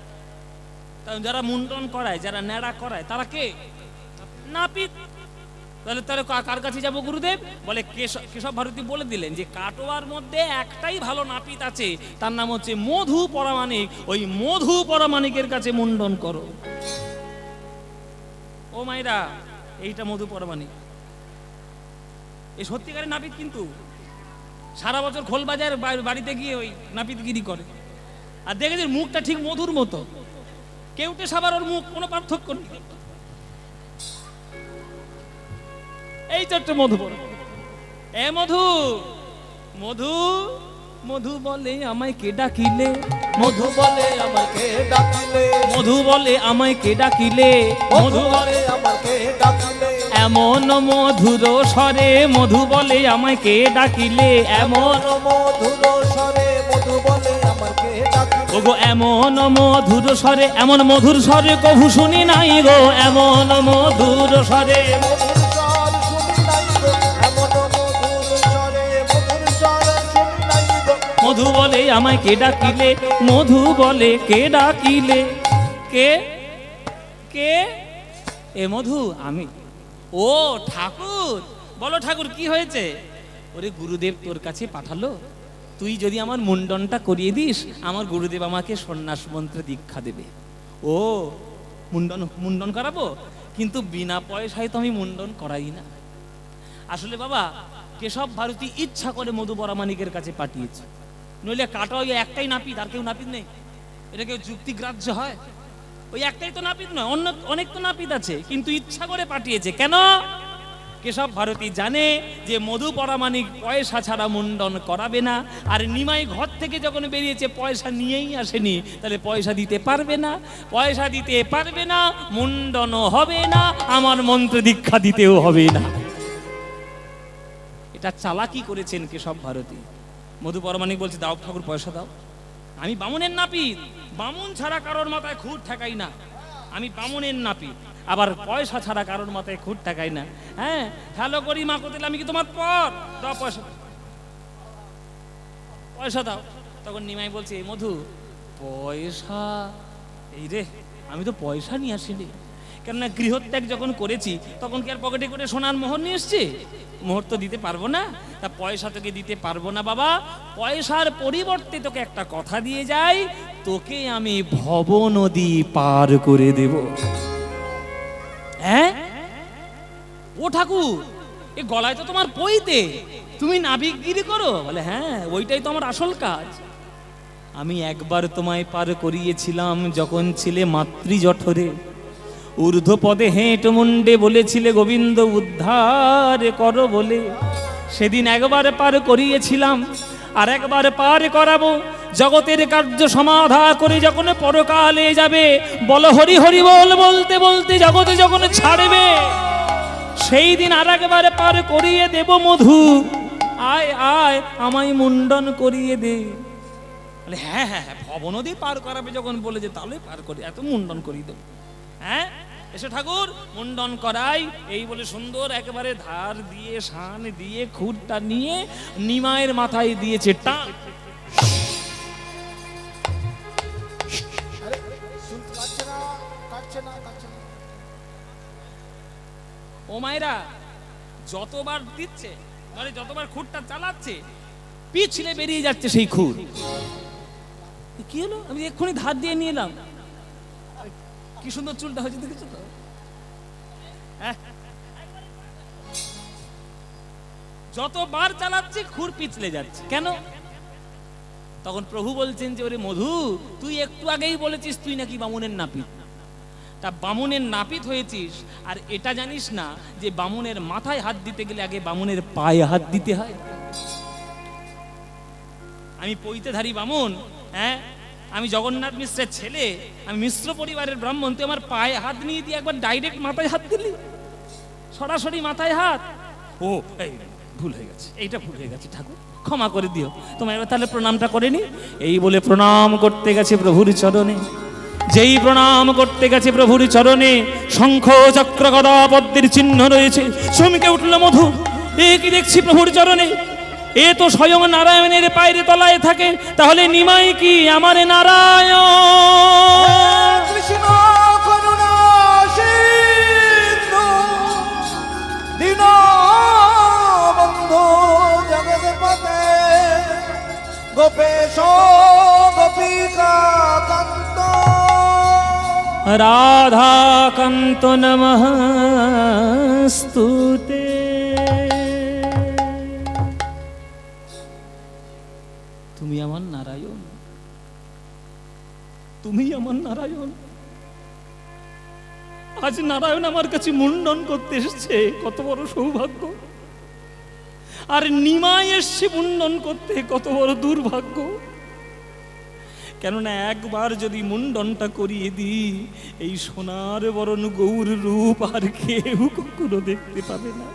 তাই যারা মুন্ডন করায়, যারা ন্যাড়া করায়, তারা কে? নাপিত। তাহলে তাহলে কার কাছে যাবো গুরুদেব? বলে কেশব ভারতী বলে দিলেন যে কাটোয়ার মধ্যে একটাই ভালো নাপিত আছে, তার নাম হচ্ছে মধু পরামানিক। ওই মধু পরামানিকের কাছে মুন্ডন করো। ও মাইরা, এইটা মধু পরামানিক, এই সত্যিকারের নাপিত, কিন্তু সারা বছর খোলবাজার বাড়িতে গিয়ে ওই নাপিতগিরি করে। আর দেখেছি মুখটা ঠিক মধুর মতো, কেউটে সাবার ওর মুখ, কোনো পার্থক্য নেই। এই চারটে মধু বড়। এ মধু, মধু, মধু বলে আমায় কে ডাকিলে, মধু বলে আমাকে ডাকিলে, মধু বলে আমায় কে ডাকিলে, মধু বলে আমাকে ডাকিলে, এমন মধুর স্বরে মধু বলে আমায় কে ডাকিলে, এমন মধুর স্বরে মধু বলে আমাকে ডাকিলে, ওগো এমন মধুর স্বরে, এমন মধুর স্বরে কভু শুনি নাই গো, এমন মধুর স্বরে। মধুর স্বর শুনি নাই গো, এমন মধুর স্বরে মধুর স্বর শুনি নাই গো। মধু বলে আমায় কে ডাকিলে, মধু বলে কে ডাকিলে, কে কে? এ মধু আমি। ও ঠাকুর, বলো ঠাকুর কি হয়েছে? ওরে গুরুদেব তোর কাছে পাঠালো, তুই যদি আমার মুন্ডনটা করিয়ে দিস, আমার গুরুদেব আমাকে সন্ন্যাস মন্ত্রে দীক্ষা দেবে। ও মুন্ডন, মুন্ডন করাবো, কিন্তু বিনা পয়সায় তো আমি মুন্ডন করাই না। আসলে বাবা, কেশব ভারতী ইচ্ছা করে মধু পরামানিকের কাছে পাঠিয়েছে, নইলে কাটা ওই একটাই নাপিত, আর কেউ নাপিত নেই। এটা কেউ যুক্তিগ্রাহ্য হয়? ওই একটাই তো নাপিত নয়, অন্য অনেক তো নাপিত আছে, কিন্তু ইচ্ছা করে পাঠিয়েছে। কেন? কেশব ভারতী জানে যে মধু পরামানিক পয়সা ছাড়া মুন্ডন করাবে না। আর নিমাই ঘর থেকে যখন বেরিয়েছে পয়সা নিয়েই আসেনি, তাহলে পয়সা দিতে পারবে না। পয়সা দিতে পারবে না, মুন্ডনও হবে না, আমার মন্ত্র দীক্ষা দিতেও হবে না। এটা চালাকি করেছেন কেশব ভারতী। মধু পরামানিক বলছে, দাও ঠাকুর পয়সা দাও, আমি বামুনের নাপিত, বামুন ছাড়া কারোর মাথায় খুঁট ঠেকাই না, আমি বামুনের নাপিত, আবার পয়সা ছাড়া কারোর মাথায় খুঁট ঠেকাই না। হ্যাঁ, হ্যালো করি মা কোথায়, আমি কি তোমার পর? দাও পয়সা, পয়সা দাও। তখন নিমাই বলছে, মধু পয়সা? এই রে, আমি তো পয়সা নিয়ে আসিনি, কেননা গৃহত্যাগ যখন করেছি তখন কি আর পকেটে করে সোনার মোহর নিয়ে এসছি? মোহর তো দিতে পারবো না, তা পয়সা তোকে দিতে পারবো না বাবা। পয়সার পরিবর্তে তোকে একটা কথা দিয়ে যাই, তোকে আমি ভব নদী পার করে দেব। হ্যাঁ? ও ঠাকুর, এ গলায় তো তোমার পইতে, তুমি নাবিকগিরি করো? বলে হ্যাঁ, ওইটাই তো আমার আসল কাজ। আমি একবার তোমায় পার করিয়েছিলাম যখন ছিলে মাতৃজঠরে, ঊর্ধ্ব পদে হেঁট মুন্ডে বলেছিলে গোবিন্দ উদ্ধার করো বলে। সেদিন একবার পার করিয়েছিলাম, আর একবার পার করাবো। জগতের কার্য সমাধা করে যখন পরকালে যাবে, বলো হরি হরি বল বলতে বলতে জগতে যখন ছাড়বে, সেই দিন আর একবার পার করিয়ে দেব মধু। আয় আয় আমায় মুন্ডন করিয়ে দে। বলে হ্যাঁ হ্যাঁ হ্যাঁ, ভব নদী পার করাবে যখন বলেছে, তাহলে পার করি, এত মুন্ডন করিয়ে দেব। হ্যাঁ, এসে ঠাকুর মুন্ডন করাই, এই বলে সুন্দর একেবারে ধার দিয়ে শান দিয়ে খুঁটটা নিয়ে নিমায়ের মাথায় দিয়েছে টান। আরে শুনতে পাচ্ছে না, কাটছে না, কাটছে না। ও মায়েরা, যতবার দিচ্ছে, মানে যতবার খুঁটটা চালাচ্ছে, পিছলে বেরিয়ে যাচ্ছে সেই খুঁট। কি হলো? আমি এক্ষুনি ধার দিয়ে নিয়ে এলাম। কি সুন্দর চুলটা হয়েছে, দেখেছো তো? যতবার চালাচ্ছে খুর পিছলে যাচ্ছে, কেন? তখন প্রভু বলছেন যে ওরে মধু, তুই একটু আগেই বলেছিস তুই নাকি বামুনের নাপিত, তা বামুনের নাপিত হয়েছিস আর এটা জানিস না যে বামুনের মাথায় হাত দিতে গেলে আগে বামুনের পায়ে হাত দিতে হয়। আমি পৈতেধারী বামুন, হ্যাঁ, আমি জগন্নাথ মিশ্রের ছেলে, আমি মিশ্র পরিবারের ব্রাহ্মণ, তুই আমার পায়ে হাত নিয়ে দিয়ে একবার ডাইরেক্ট মাথায় হাত দিলি, সরাসরি মাথায় হাত। ও এই ভুল হয়ে গেছে, এইটা ভুল হয়ে গেছে, ঠাকুর ক্ষমা করে দিও, তোমার এবার তাহলে প্রণামটা করে নি। এই বলে প্রণাম করতে গেছে প্রভুর চরণে। যেই প্রণাম করতে গেছে প্রভুর চরণে, শঙ্খ চক্র গদা পদ্মের চিহ্ন রয়েছে। চমকে উঠল মধু, এ কি দেখছি প্রভুর চরণে, এ তো স্বয়ং নারায়ণের পায়ের তলায় থাকে, তাহলে নিমাই কি আমার নারায়ণ? কৃষ্ণ করুণা সিন্ধু দীনবন্ধু জগৎপতে গোপেশ গোপিকা কান্ত রাধাকান্ত নমস্তুতে। তুমি আমার নারায়ণ, তুমি আমার নারায়ণ। আজ নারায়ণ আমার কাছে মুন্ডন করতে এসেছে, কত বড় সৌভাগ্য। আর নিমাই এসছে মুন্ডন করতে, কত বড় দুর্ভাগ্য। কেননা একবার যদি মুন্ডনটা করিয়ে দিই, এই সোনার বরণ গৌর রূপ আর কেউ কখনো দেখতে পাবে না।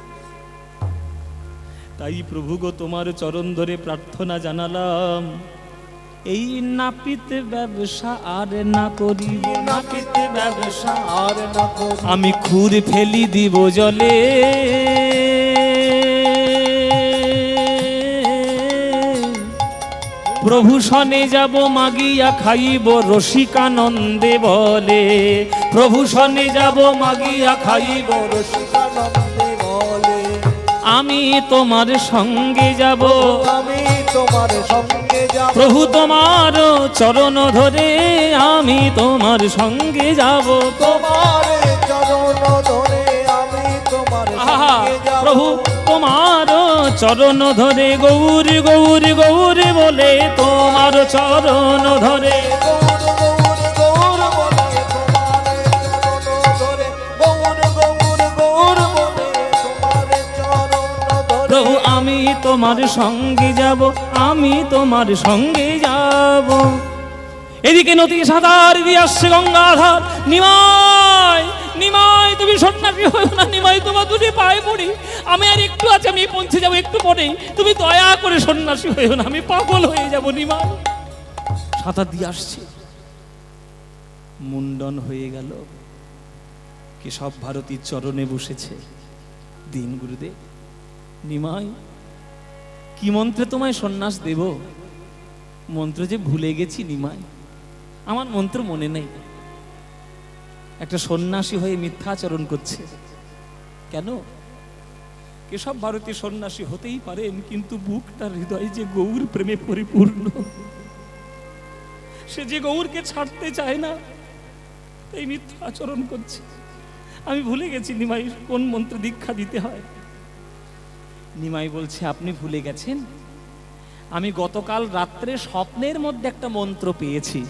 তাই প্রভু গো তোমার চরণ ধরে প্রার্থনা জানালাম, এই নাপিত ব্যবসা আর না করি, নাপিত ব্যবসা আর না করি। আমি খুর ফেলি দিব জলে। প্রভু সনে যাব মাগিয়া খাইব রসিকানন্দে বলে, প্রভু সনে যাব মাগিয়া খাইব রসিকানন্দে বলে, আমি তোমার সঙ্গে যাব, আমি তোমার সঙ্গে যাব। প্রভু তোমার চরণ ধরে আমি তোমার সঙ্গে যাব। তোমার চরণ ধরে আমি তোমার আহা, সঙ্গে যাব। প্রভু তোমার চরণ ধরে গৌর গৌর গৌর বলে তোমার চরণ ধরে, গৌর গৌর গৌর বলে তোমার চরণ ধরে, গৌর গৌর গৌর বলে তোমার চরণ ধরে। প্রভু আমি তোমার সঙ্গে যাব, আমি তোমার সঙ্গে যাব। এদিকে নদী সাঁতার দিয়ে আসছে গঙ্গাধর। নিমাই নিমাই তুমি সন্ন্যাসী হও না, নিমাই তোমার দুটি পায়ে পড়ি, আমি আর একটু আছে, আমি পৌঁছে যাবো একটু পরে, তুমি দয়া করে সন্ন্যাসী হও না, আমি পাগল হয়ে যাব। নিমাই সাঁতার দিয়ে আসছে, মুন্ডন হয়ে গেল, কেশব ভারতীর চরণে বসেছে। দিন গুরুদেব, নিমাই কি মন্ত্রে তোমায় সন্ন্যাস দেব? মন্ত্র যে ভুলে গেছি নিমাই, আমার মন্ত্র মনে নেই। একটা সন্ন্যাসী হয়ে মিথ্যাচরণ করছে কেন? কেশব ভারতী সন্ন্যাসী হতেই পারেন, কিন্তু বুকটার হৃদয় যে গৌর প্রেমে পরিপূর্ণ, সে যে গৌরকে ছাড়তে চায় না, এই মিথ্যাচরণ করছে। আমি ভুলে গেছি নিমাই কোন মন্ত্র দীক্ষা দিতে হয়। নিমাই বলছে, আপনি ভুলে গেছেন? আমি গতকাল রাত্রে স্বপ্নের মধ্যে একটা মন্ত্র পেয়েছি,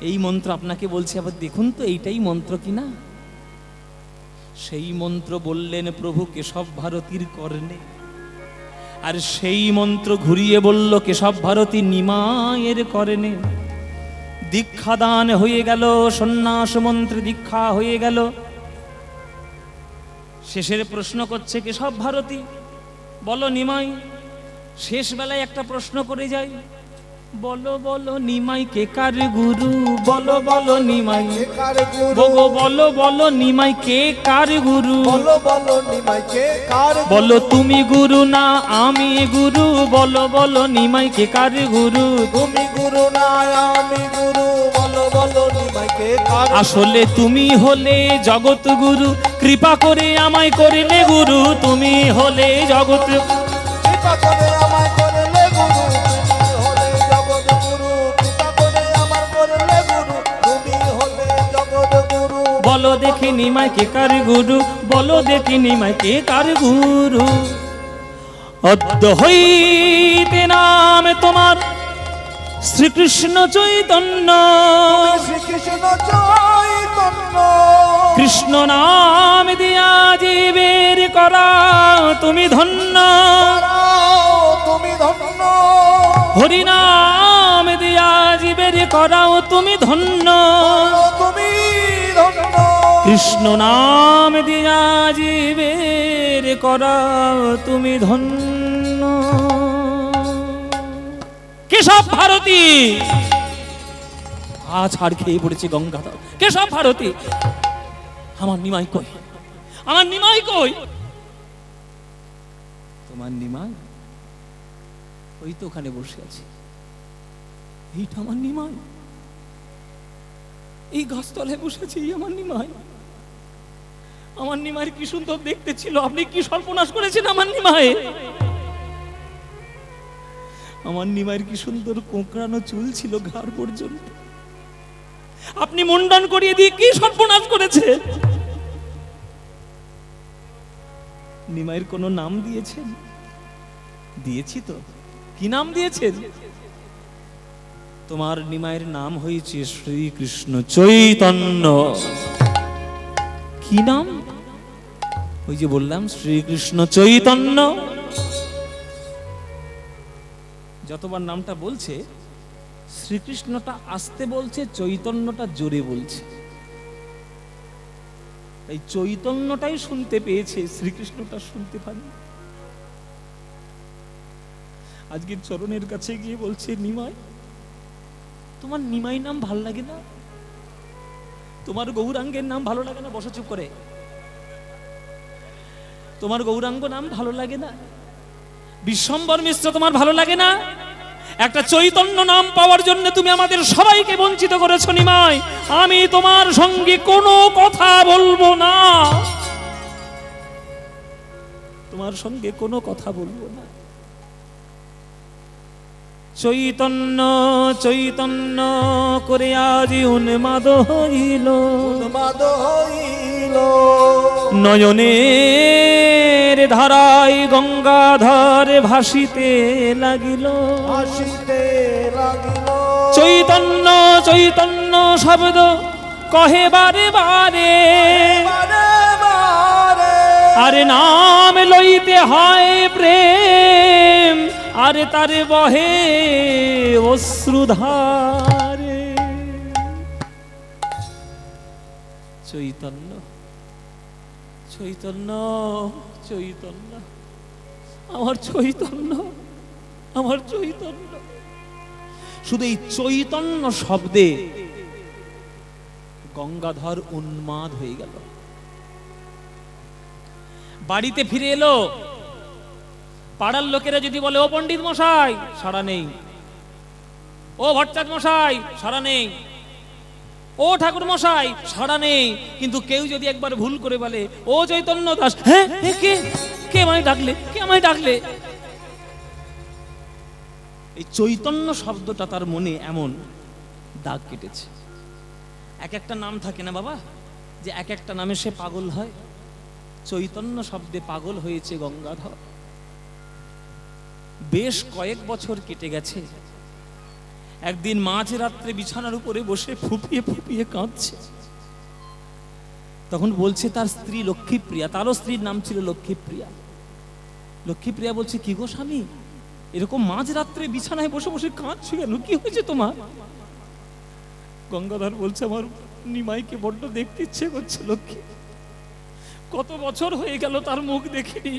এই মন্ত্র আপনাকে বলছি, আবার দেখুন তো এইটাই মন্ত্র কিনা। সেই মন্ত্র বললেন প্রভু কেশব ভারতীর কর্ণে, আর সেই মন্ত্র ঘুরিয়ে বলল কেশব ভারতী নিমাইয়ের কর্ণে। দীক্ষাদান হয়ে গেল, সন্ন্যাস মন্ত্রে দীক্ষা হয়ে গেল। শেষের প্রশ্ন করছে কেশব ভারতী, বলো নিমাই, শেষ বেলায় একটা প্রশ্ন করে যাই, বলো বলো নিমাই কে কার গুরু? বলো বলো নিমাই কার গুরু? বলো বলো বলো নিমাই কে কার গুরু? বলো বলো নিমাই কে কার গুরু? বলো তুমি গুরু না আমি গুরু? বলো বলো নিমাই কে কার গুরু? তুমি গুরু না আমি গুরু, বলো বলো নিমাই কে কার গুরু? আসলে তুমি হলে জগৎ গুরু, কৃপা করে আমায় করিলে গুরু। তুমি হলে জগৎ, কৃপা করে আমায় করলে গুরু, তুমি হলে জগৎ গুরু। কৃপা করে আমার করলে গুরু, তুমি হলে জগৎ গুরু। বলো দেখি নিমাই কে কার গুরু? বলো দেখি নিমাই কে কার গুরু? অদ্য হইতে নাম তোমার শ্রীকৃষ্ণ চৈতন্য, শ্রীকৃষ্ণ চৈতন্য, ধন্য কৃষ্ণ নাম দিয়া জীবের করা তুমি ধন্য, তুমি ধন্য হরি নাম দিয়া জীবের করাও তুমি ধন্য, তুমি ধন্য কৃষ্ণ নাম দিয়া জীবের করাও তুমি ধন্য। কেশব ভারতী ছাড় খেয়ে পড়েছে গঙ্গাধর। কেশব ভারতী, আমার নিমাই কই, আমার নিমাই কই? তোমার নিমাই ওই তো ওখানে বসে আছে। এইটা আমার নিমাই, এই গাছতলায় বসেছে আমার নিমাই। আমার নিমাই কি সুন্দর দেখতে ছিল, আপনি কি সর্বনাশ করেছেন আমার নিমাই। আমার নিমাইয়ের কি সুন্দর কোঁকড়ানো চুল ছিল ঘাড় পর্যন্ত, আপনি মুন্ডন করিয়ে দিয়ে কি সর্বনাশ করেছে। নিমাইয়ের কোনো নাম দিয়েছেন? দিয়েছি তো। কি নাম দিয়েছেন? তোমার নিমাইয়ের নাম হয়েছে শ্রীকৃষ্ণ চৈতন্য। কি নাম? ওই যে বললাম শ্রীকৃষ্ণ চৈতন্য। যতবার নামটা বলছে, শ্রীকৃষ্ণটা আস্তে বলছে, চৈতন্যটা জোরে বলছে। এই চৈতন্যটাই শুনতে পেয়েছে, শ্রীকৃষ্ণটা শুনতে পারেনি। আজকে চরণের কাছে গিয়ে বলছে, নিমাই তোমার নিমাই নাম ভাল লাগে না? তোমার গৌরাঙ্গের নাম ভালো লাগে না? বসো চুপ করে। তোমার গৌরাঙ্গ নাম ভালো লাগে না? বিশ্বম্বর মিশ্র তোমার ভালো লাগে না? একটা চৈতন্য নাম পাওয়ার জন্য তুমি আমাদের সবাইকে বঞ্চিত করেছো নিমাই। আমি তোমার সঙ্গে কোনো কথা বলবো না, তোমার সঙ্গে কোনো কথা বলবো না। চৈতন্য চৈতন্য করে আজি উন্মাদ হইল, উন্মাদ হইল নয়নের ধারায় গঙ্গাধর ভাসিতে লাগিল, ভাসিতে লাগিল চৈতন্য চৈতন্য শব্দ কহে বারে বারে, বারে বারে আরে নাম লইতে হয় প্রেম, আরে তারে বহে অশ্রুধারে। চৈতন্য চৈতন্য চৈতন্য, আমার চৈতন্য, আমার চৈতন্য। শুধু এই চৈতন্য শব্দে গঙ্গাধর উন্মাদ হয়ে গেল। বাড়িতে ফিরে এলো, পাড়ার লোকেরা যদি বলে ও পণ্ডিত মশাই, সাড়া নেই। ও ভট্টাচার্য মশাই, সাড়া নেই। ও ঠাকুর মশাই, সাড়া নেই। কিন্তু কেউ যদি একবার ভুল করে বলে ও চৈতন্য দাস, হ্যাঁ কে কে আমায় ডাকলে, কে আমায় ডাকলে? এই চৈতন্য শব্দটা তার মনে এমন দাগ কেটেছে। এক একটা নাম থাকে না বাবা, যে এক একটা নামে সে পাগল হয়। চৈতন্য শব্দে পাগল হয়েছে গঙ্গাধর। বেশ কয়েক বছর কেটে গেছে। একদিন মাঝ রাত্রে বিছানার উপরে বসে ফুপিয়ে ফুপিয়ে কাঁদছে। তখন বলছে তার স্ত্রী লক্ষ্মীপ্রিয়া, তারও স্ত্রীর নাম ছিল লক্ষ্মীপ্রিয়া। লক্ষ্মীপ্রিয়া বলছে, কি গো স্বামী, এরকম মাঝ রাত্রে বিছানায় বসে বসে কাঁদছো কেন? কি হয়েছে তোমার? গঙ্গাধর বলছে, আমার নিমাইকে বড্ড দেখতে ইচ্ছে করছে লক্ষ্মী। কত বছর হয়ে গেল তার মুখ দেখিনি।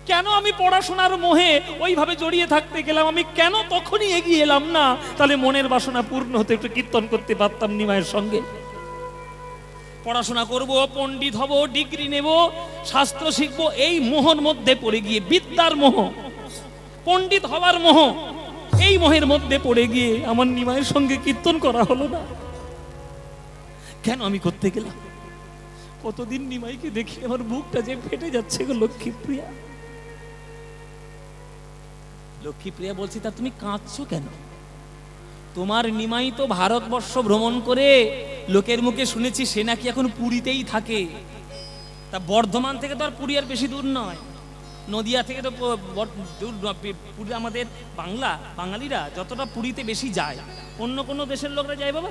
কেন আমি পড়াশোনার মোহে ওইভাবে জড়িয়ে থাকতে গেলাম? আমি কেন তখনই এগিয়ে এলাম না? তাহলে মনের বাসনা পূর্ণ হতে একটু কীর্তন করতে পারতাম নিমাইয়ের সঙ্গে। পড়াশোনা করব, পণ্ডিত হব, ডিগ্রি নেব, শাস্ত্র শিখবো, এই মোহর মধ্যে পড়ে গিয়ে, বিদ্যার মোহ, পণ্ডিত হওয়ার মোহ, এই মোহের মধ্যে পড়ে গিয়ে আমার নিমাইয়ের সঙ্গে কীর্তন করা হলো না। কেন আমি করতে গেলাম? কতদিন নিমাইকে দেখি আমার বুকটা যে ফেটে যাচ্ছে গো লক্ষ্মীপ্রিয়া। লক্ষ্মীপ্রিয়া বলছি, তা তুমি কাঁদছো কেন? তোমার নিমাই তো ভারতবর্ষ ভ্রমণ করে লোকের মুখে শুনেছি সে নাকি এখন পুরীতেই থাকে। তা বর্ধমান থেকে তো আর পুরী আর বেশি দূর নয়, নদিয়া থেকে তো দূর। পুরী আমাদের বাঙালিরা যতটা পুরীতে বেশি যায়, অন্য কোনো দেশের লোকরা যায় বাবা?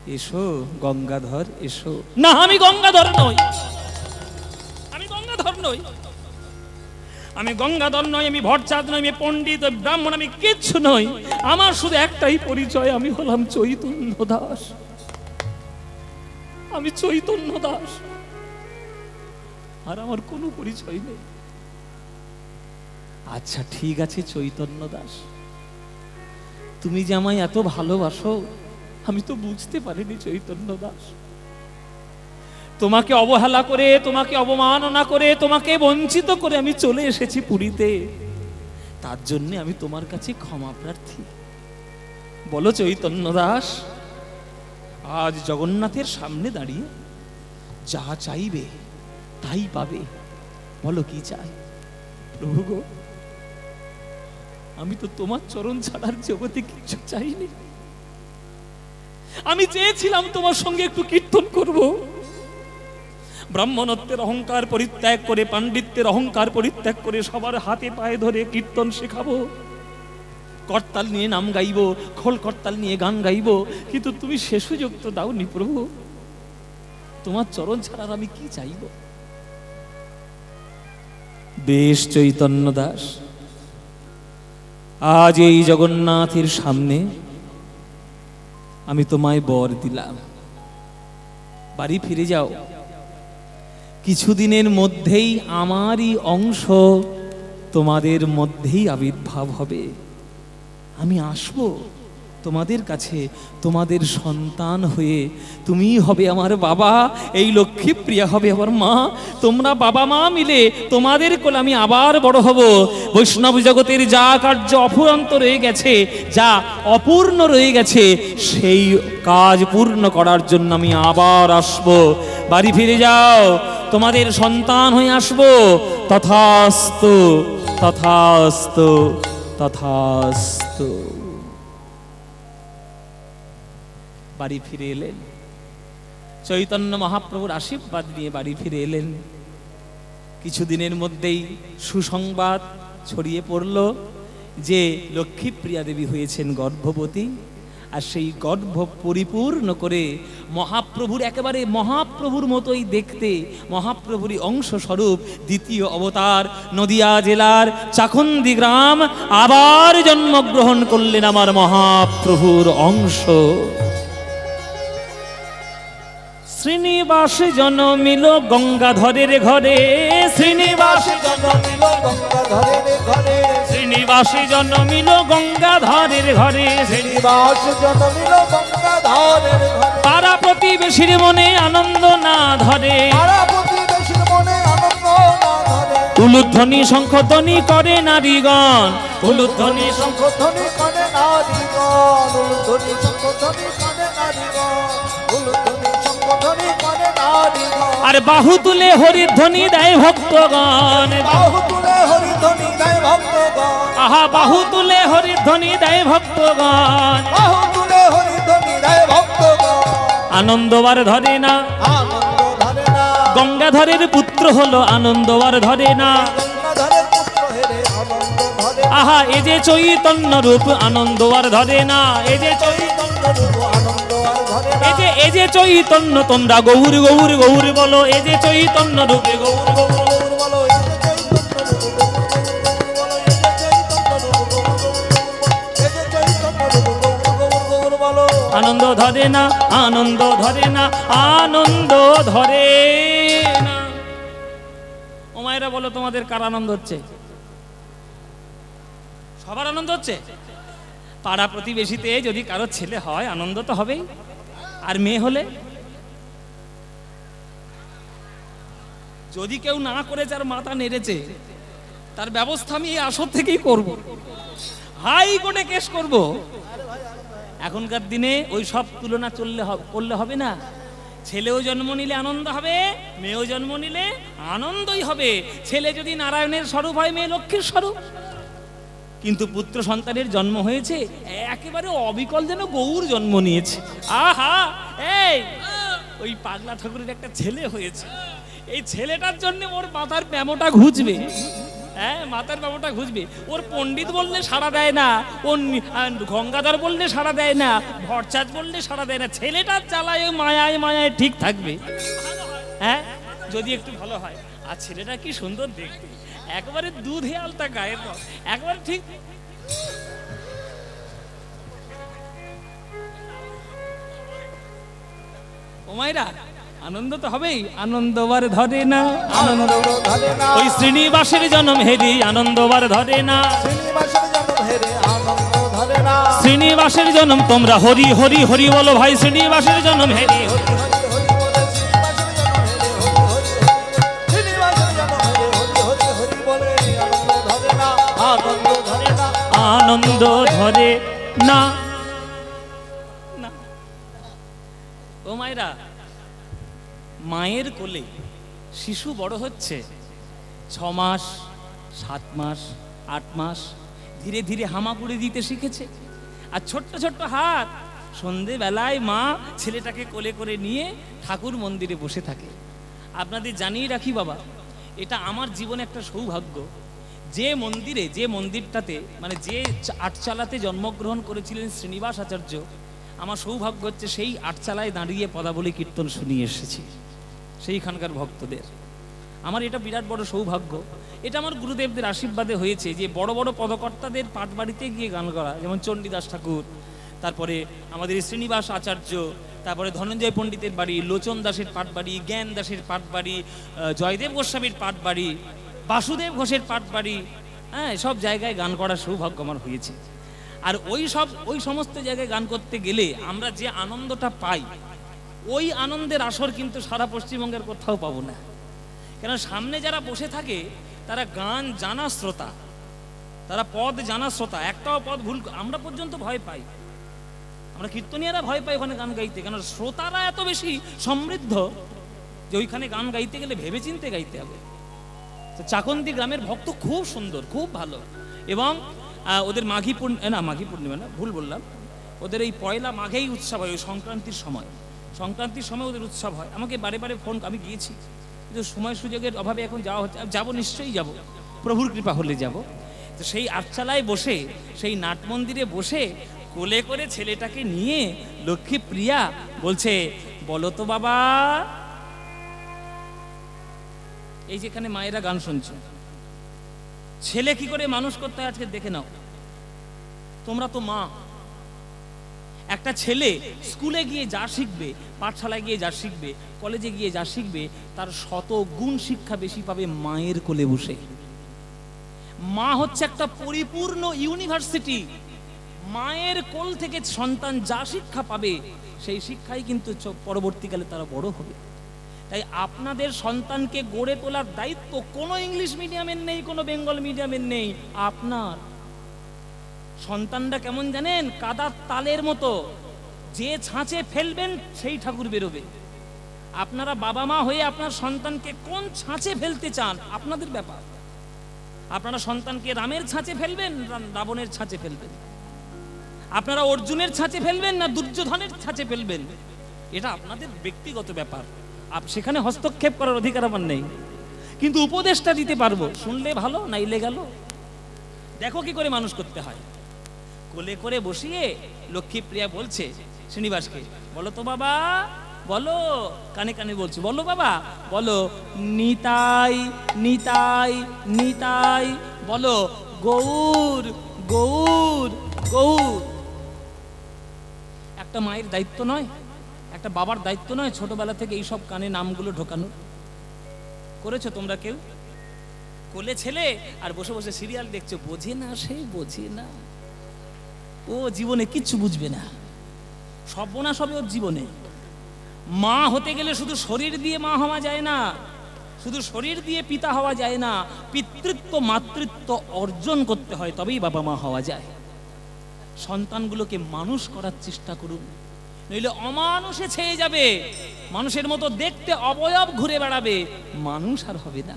এসো গঙ্গাধর এসো। না, আমি গঙ্গাধর নই, আমি গঙ্গাধর নই, আমি গঙ্গাধর নই, আমি ভট্টাচার্য নই, আমি পণ্ডিত, ওই ব্রাহ্মণ, আমি কিচ্ছু নই। আমার শুধু একটাই পরিচয়, আমি হলাম চৈতন্য দাস। আমি চৈতন্য দাস, আর আমার কোনো পরিচয় নেই। আচ্ছা ঠিক আছে চৈতন্য দাস, তুমি যে আমায় এত ভালোবাসো আমি তো বুঝতে পারিনি চৈতন্য দাস। তোমাকে অবহেলা করে, তোমাকে অবমাননা করে, তোমাকে বঞ্চিত করে আমি চলে এসেছি পুরীতে, তার জন্য আমি তোমার কাছে ক্ষমা প্রার্থী। বলো চৈতন্য দাস, আজ জগন্নাথের সামনে দাঁড়িয়ে যা চাইবে তাই পাবে, বলো কি চাই? প্রভু গো, আমি তো তোমার চরণ ছাড়ার জগতে কিছু চাইনি। আমি চেয়েছিলাম তোমার সঙ্গে একটু কীর্তন করব, ব্রাহ্মণত্বের অহংকার পরিত্যাগ করে, পাণ্ডিত্যের অহংকার পরিত্যাগ করে সবার হাতে পায়ে ধরে কীর্তন শেখাবো, করতাল নিয়ে নাম গাইবো, খোল করতাল নিয়ে গান গাইবো, কিন্তু তুমি সে সুযোগ তো দাওনি প্রভু। তোমার চরণ ছাড়ার আমি কি চাইব? বেশ চৈতন্য দাস, আজ এই জগন্নাথের সামনে আমি তোমায় বর দিলাম, বাড়ি ফিরে যাও। কিছুদিনের মধ্যেই আমারই অংশ তোমাদের মধ্যেই আবির্ভাব হবে। আমি আসব তোমাদের কাছে, তোমাদের সন্তান হয়ে। তুমিই হবে আমার বাবা, এই লক্ষ্মীপ্রিয়া হবে আমার মা। তোমরা বাবা মা মিলে তোমাদের কোলে আমি আবার বড় হব। বৈষ্ণব জগতের যা কার্য অফুরন্ত রয়ে গেছে, যা অপূর্ণ রয়ে গেছে, সেই কাজ পূর্ণ করার জন্য আমি আবার আসব। বাড়ি ফিরে যাও, তোমাদের সন্তান হয়ে আসব। তথাস্তু তথাস্তু তথাস্তু। বাড়ি ফিরে এলেন, চৈতন্য মহাপ্রভুর আশীর্বাদ নিয়ে বাড়ি ফিরে এলেন। কিছুদিনের মধ্যেই সুসংবাদ ছড়িয়ে পড়ল যে লক্ষ্মীপ্রিয়া দেবী হয়েছেন গর্ভবতী, আর সেই গর্ভ পরিপূর্ণ করে মহাপ্রভুর, একেবারে মহাপ্রভুর মতোই দেখতে, মহাপ্রভুরই অংশ স্বরূপ দ্বিতীয় অবতার নদিয়া জেলার চাকুন্দি গ্রাম আবার জন্মগ্রহণ করলেন আমার মহাপ্রভুর অংশ। শ্রীনিবাস জন্মিল গঙ্গাধরের ঘরে, শ্রীনিবাস জন্মিল গঙ্গাধরের ঘরে, শ্রীনিবাস জন্মিল গঙ্গাধরের ঘরে, শ্রীনিবাস জন্মিল গঙ্গাধরের ঘরে। পাড়া প্রতিবেশীর মনে আনন্দ না ধরে, পাড়া প্রতিবেশীর মনে আনন্দ না ধরে। উলুধ্বনি শঙ্খধ্বনি করে নারীগণ, উলুধ্বনি শঙ্খধ্বনি করে নারীগণ, উলুধ্বনি শঙ্খধ্বনি করে নারীগণ, উলুধ্বনি শঙ্খধ্বনি করে নারীগণ। আর বাহু তুলে হরিধ্বনি দেয় ভক্তগণ, বাহু তুলে হরিধ্বনি দেয় ভক্তগণ। আহা বাহু তুলে হরিধ্বনি দেয় ভক্তগণ। বাহু তুলে হরিধ্বনি দেয় ভক্তগণ। আনন্দবার ধরে না, আনন্দ ধরে না, গঙ্গাধরের পুত্র হলো আনন্দবার ধরে না। গঙ্গাধরের পুত্র হেরে আনন্দ ধরে না। আহা এ যে চৈতন্য রূপ আনন্দ আর ধরে না, এ যে চৈতন্য রূপ আনন্দ আর ধরে না। এ যে চৈতন্য, তোমরা গৌর গৌর গৌর বলো, এ যে চৈতন্য রূপে গৌর গৌর গৌর বলো, এই যে চৈতন্য রূপ গৌর বলো, এই যে চৈতন্য রূপ গৌর, এই যে চৈতন্য রূপ গৌর গৌর বলো। আনন্দ ধরে না, আনন্দ ধরে না, আনন্দ ধরে না। ও মায়েরা বলো, তোমাদের কার আনন্দ হচ্ছে? সবার আনন্দ হচ্ছে। পাড়া প্রতিবেশীতে যদি কারো ছেলে হয় আনন্দ তো হবেই, আর মেয়ে হলে যদি কেউ না করে, যার মাথা নেড়েছে, তার ব্যবস্থা আমি এই আসর থেকেই করব, হাইকোর্টে কেস করব। এখনকার দিনে ওই সব তুলনা করলে হবে না। ছেলেও জন্ম নিলে আনন্দ হবে, মেয়েও জন্ম নিলে আনন্দই হবে। ছেলে যদি নারায়ণের স্বরূপ হয়, মেয়ে লক্ষ্মীর স্বরূপ। কিন্তু পুত্র সন্তানের জন্ম হয়েছে, একেবারে অবিকল যেন গৌর জন্ম নিয়েছে। আহা, এই ওই পাগলা ঠাকুরের একটা ছেলে হয়েছে, এই ছেলেটার জন্য ওর মাথার প্যামোটা ঘুচবে। হ্যাঁ, মাতার বাবুটা খুঁজবে। ওর পণ্ডিত বললে সাড়া দেয় না, ওর গঙ্গাধর বললে সাড়া দেয় না, ভরচাঁদ বললে সাড়া দেয় না। ছেলেটার জ্বালায় ওই মায়ায় মায়ায় ঠিক থাকবে, হ্যাঁ, যদি একটু ভালো হয়। আর ছেলেটা কি সুন্দর দেখতে, একবারে দুধে আলতা গায়ের রং, একবারে ঠিক। ও মায়েরা, আনন্দ তো হবেই। আনন্দবার ধরে না, আনন্দ ধরে না, ওই শ্রীনিবাসের জন্ম হেরি আনন্দবার ধরে না। শ্রীনিবাসের জন্ম হেরে আনন্দ ধরে না। শ্রীনিবাসের জন্ম তোমরা হরি হরি হরি বলো ভাই, শ্রীনিবাসের জন্ম হেরি হরি। হরি হরি বলে শ্রীনিবাসের জন্ম হেরে হরি হরি হরি বলে আনন্দ ধরে না, আনন্দ ধরে না, আনন্দ ধরে না। না। ও মায়েরা, মায়ের কোলে শিশু বড় হচ্ছে 6 মাস, 7 মাস, 8 মাস, ধীরে ধীরে হামাগুড়ি দিতে শিখেছে। আর ছোট্ট ছোট্ট হাত, সন্ধেবেলায় মা ছেলেটাকে কোলে করে নিয়ে ঠাকুর মন্দিরে বসে থাকে। আপনাদের জানিয়ে রাখি বাবা, এটা আমার জীবনে একটা সৌভাগ্য। যে মন্দিরে, যে মন্দিরটাতে, মানে যে আটচালাতে জন্মগ্রহণ করেছিলেন শ্রীনিবাস আচার্য, আমার সৌভাগ্য হচ্ছে সেই আটচালায় দাঁড়িয়ে পদাবলী কীর্তন শুনিয়ে এসেছি সেইখানকার ভক্তদের। আমার এটা বিরাট বড় সৌভাগ্য। এটা আমার গুরুদেবদের আশীর্বাদে হয়েছে যে বড় বড় পদকর্তাদের পাঠবাড়িতে গিয়ে গান করা, যেমন চণ্ডীদাস ঠাকুর, তারপরে আমাদের শ্রীনিবাস আচার্য, তারপরে ধনঞ্জয় পণ্ডিতের বাড়ি, লোচন দাসের পাঠবাড়ি, জ্ঞান দাসের পাঠবাড়ি, জয়দেব গোস্বামীর পাঠবাড়ি, বাসুদেব ঘোষের পাঠবাড়ি, হ্যাঁ, সব জায়গায় গান করার সৌভাগ্য আমার হয়েছে। আর ওই সমস্ত জায়গায় গান করতে গেলে আমরা যে আনন্দটা পাই, ওই আনন্দের আসর কিন্তু সারা পশ্চিমবঙ্গের কোথাও পাবো না। কেন, সামনে যারা বসে থাকে তারা গান জানা শ্রোতা, তারা পদ জানা শ্রোতা। একটাও পদ ভুল, আমরা পর্যন্ত ভয় পাই, আমরা কীর্তনীয়রা ভয় পাই ওখানে গান গাইতে। কেন, শ্রোতারা এত বেশি সমৃদ্ধ যে ওইখানে গান গাইতে গেলে ভেবে চিনতে গাইতে হবে। তো চাকন্দি গ্রামের ভক্ত খুব সুন্দর, খুব ভালো। এবং ওদের মাঘী পূর্ণিমা না, ভুল বললাম, ওদের এই পয়লা মাঘেই উৎসব হয়, ওই সংক্রান্তির সময়। সংক্রান্তির সময় ওদের উৎসব হয়। আমাকে বারে বারে ফোন, আমি গিয়েছি, কিন্তু সময় সুযোগের অভাবে এখন যাওয়া হচ্ছে। যাব, নিশ্চয়ই যাব, প্রভুর কৃপা হলে যাব। তো সেই আটচালায় বসে, সেই নাট মন্দিরে বসে কোলে করে ছেলেটাকে নিয়ে লক্ষ্মী প্রিয়া বলছে, বলো তো বাবা। এই যেখানে মায়েরা গান শুনছে, ছেলে কি করে মানুষ করতে হয় আজকে দেখে নাও। তোমরা তো মা। একটা ছেলে স্কুলে গিয়ে যা শিখবে, পাঠশালায় গিয়ে যা শিখবে, কলেজে গিয়ে যা শিখবে, তার 100 গুণ শিক্ষা বেশি পাবে মায়ের কোলে বসে। মা হচ্ছে একটা পরিপূর্ণ ইউনিভার্সিটি। মায়ের কোল থেকে সন্তান যা শিক্ষা পাবে, সেই শিক্ষাই কিন্তু পরবর্তীকালে তারা বড় হবে। তাই আপনাদের সন্তানকে গড়ে তোলার দায়িত্ব কোনো ইংলিশ মিডিয়ামের নেই, কোনো বেঙ্গল মিডিয়ামের নেই। আপনার সন্তানরা কেমন জানেন? কাদার তালের মতো, যে ছাঁচে ফেলবেন সেই ঠাকুর বেরোবে। আপনারা বাবা মা হয়ে আপনার সন্তানকে কোন ছাঁচে ফেলতে চান আপনাদের ব্যাপার। আপনারা সন্তানকে রামের ছাঁচে ফেলবেন, রাবণের ছাঁচে ফেলবেন। আপনারা অর্জুনের ছাঁচে ফেলবেন না দুর্যোধনের ছাঁচে ফেলবেন, এটা আপনাদের ব্যক্তিগত ব্যাপার। সেখানে হস্তক্ষেপ করার অধিকার আমার নেই, কিন্তু উপদেশটা দিতে পারবো। শুনলে ভালো, নাইলে গেল। দেখো কি করে মানুষ করতে হয়। কোলে করে বসিয়ে লক্ষ্মী প্রিয়া বলছে শ্রীনিবাসকে, বলো তো বাবা, বলো। কানে কানে বলছে, বলো বাবা, বলো নিতাই নিতাই নিতাই, বলো গৌর গৌর গৌর। একটা মায়ের দায়িত্ব নয়, একটা বাবার দায়িত্ব নয় ছোটবেলা থেকে এইসব কানে নামগুলো ঢোকানো? করেছো তোমরা কেউ? কোলে ছেলে আর বসে বসে সিরিয়াল দেখছো, বোঝে না, সে বোঝে না, ও জীবনে কিচ্ছু বুঝবে না, সর্বনাশ হবে ওর জীবনে। মা হতে গেলে শুধু শরীর দিয়ে মা হওয়া যায় না, শুধু শরীর দিয়ে পিতা হওয়া যায় না, পিতৃত্ব মাতৃত্ব অর্জন করতে হয়, তবেই বাবা মা হওয়া যায়। সন্তানগুলোকে মানুষ করার চেষ্টা করুন, নইলে অমানুষে ছেয়ে যাবে। মানুষের মতো দেখতে অবয়ব ঘুরে বেড়াবে, মানুষ আর হবে না।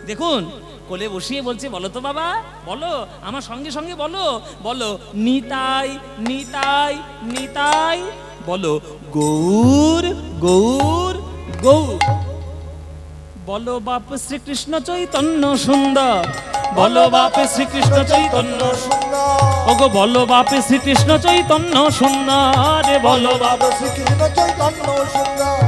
দেখুন, কোলে বসিয়ে বলছে, বলো তো বাবা, বলো, আমার সঙ্গে সঙ্গে বলো, বলো নিতাই নিতাই নিতাই, বলো গৌর গৌর গৌর, বলো বাপ শ্রীকৃষ্ণ চৈতন্য সুন্দর বলো বাপে শ্রীকৃষ্ণ চৈতন্য সুন্দর ওগো বলো বাপে শ্রীকৃষ্ণ চৈতন্য সুন্দর বলো বাপ বাবা শ্রীকৃষ্ণ চৈতন্য সুন্দর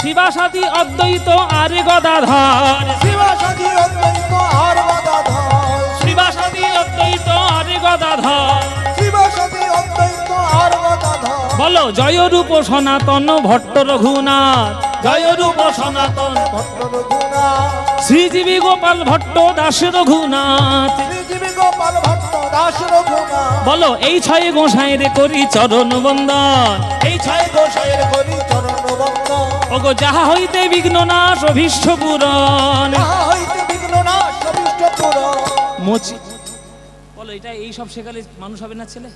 শিবাসাদি অদ্বৈত আরে গদাধর শিবাসাদি অদ্বৈত আর গদাধর শিবাসাদি অদ্বৈত আরে গদাধর শিবাসাদি অদ্বৈত আর গদাধর বলো জয় রূপ সনাতন ভট্ট রঘুনাথ জয় রূপ সনাতন ভট্ট রঘুনাথ শ্রীজীবী গোপাল ভট্ট দাস রঘুনাথ শ্রীজীবী গোপাল ভট্ট দাস রঘুনাথ বলো এই ছয় গোসাঁই রে করি চরণ বন্দন এই ছয় গোসাইয়ের করি চরণ বন্দন ওগো যাহা হইতে বিঘ্ন নাশ অভীষ্ট পূরণ তাহা হইতে বিঘ্ন নাশ অভীষ্ট পূরণ মোচি বলো এটা এই সব শেখালে মানুষ হবে না ছেলে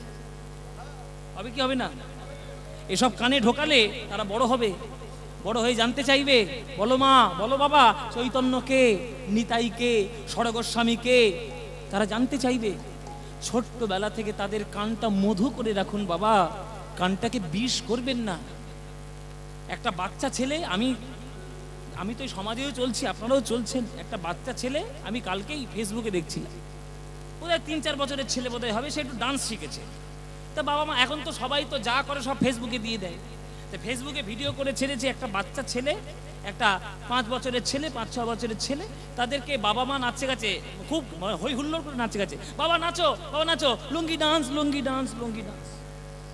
হবে কি হবে না এসব কানে ঢোকালে তারা বড় হবে বড় হয়ে জানতে চাইবে বলো মা বলো বাবা চৈতন্যকে নিতাইকে ষড়গোস্বামীকে তারা জানতে চাইবে ছোট্টবেলা থেকে তাদের কানটা মধু করে রাখুন বাবা কানটাকে বিষ করবেন না একটা বাচ্চা ছেলে আমি তো এই সমাজেও চলছি আপনারাও চলছেন একটা বাচ্চা ছেলে আমি কালকেই ফেসবুকে দেখছিলাম বোধহয় 3-4 বছরের ছেলে বোধহয় হবে সে একটু ডান্স শিখেছে তা বাবা মা এখন তো সবাই তো যা করে সব ফেসবুকে দিয়ে দেয় তো ফেসবুকে ভিডিও করে ছেড়েছে একটা বাচ্চা ছেলে একটা 5 বছরের ছেলে 5-6 বছরের ছেলে তাদেরকে বাবা মা নাচে গেছে খুব হই হুল্লোড় করে নাচে গেছে বাবা নাচো লুঙ্গি ডান্স লুঙ্গি ডান্স লুঙ্গি ডান্স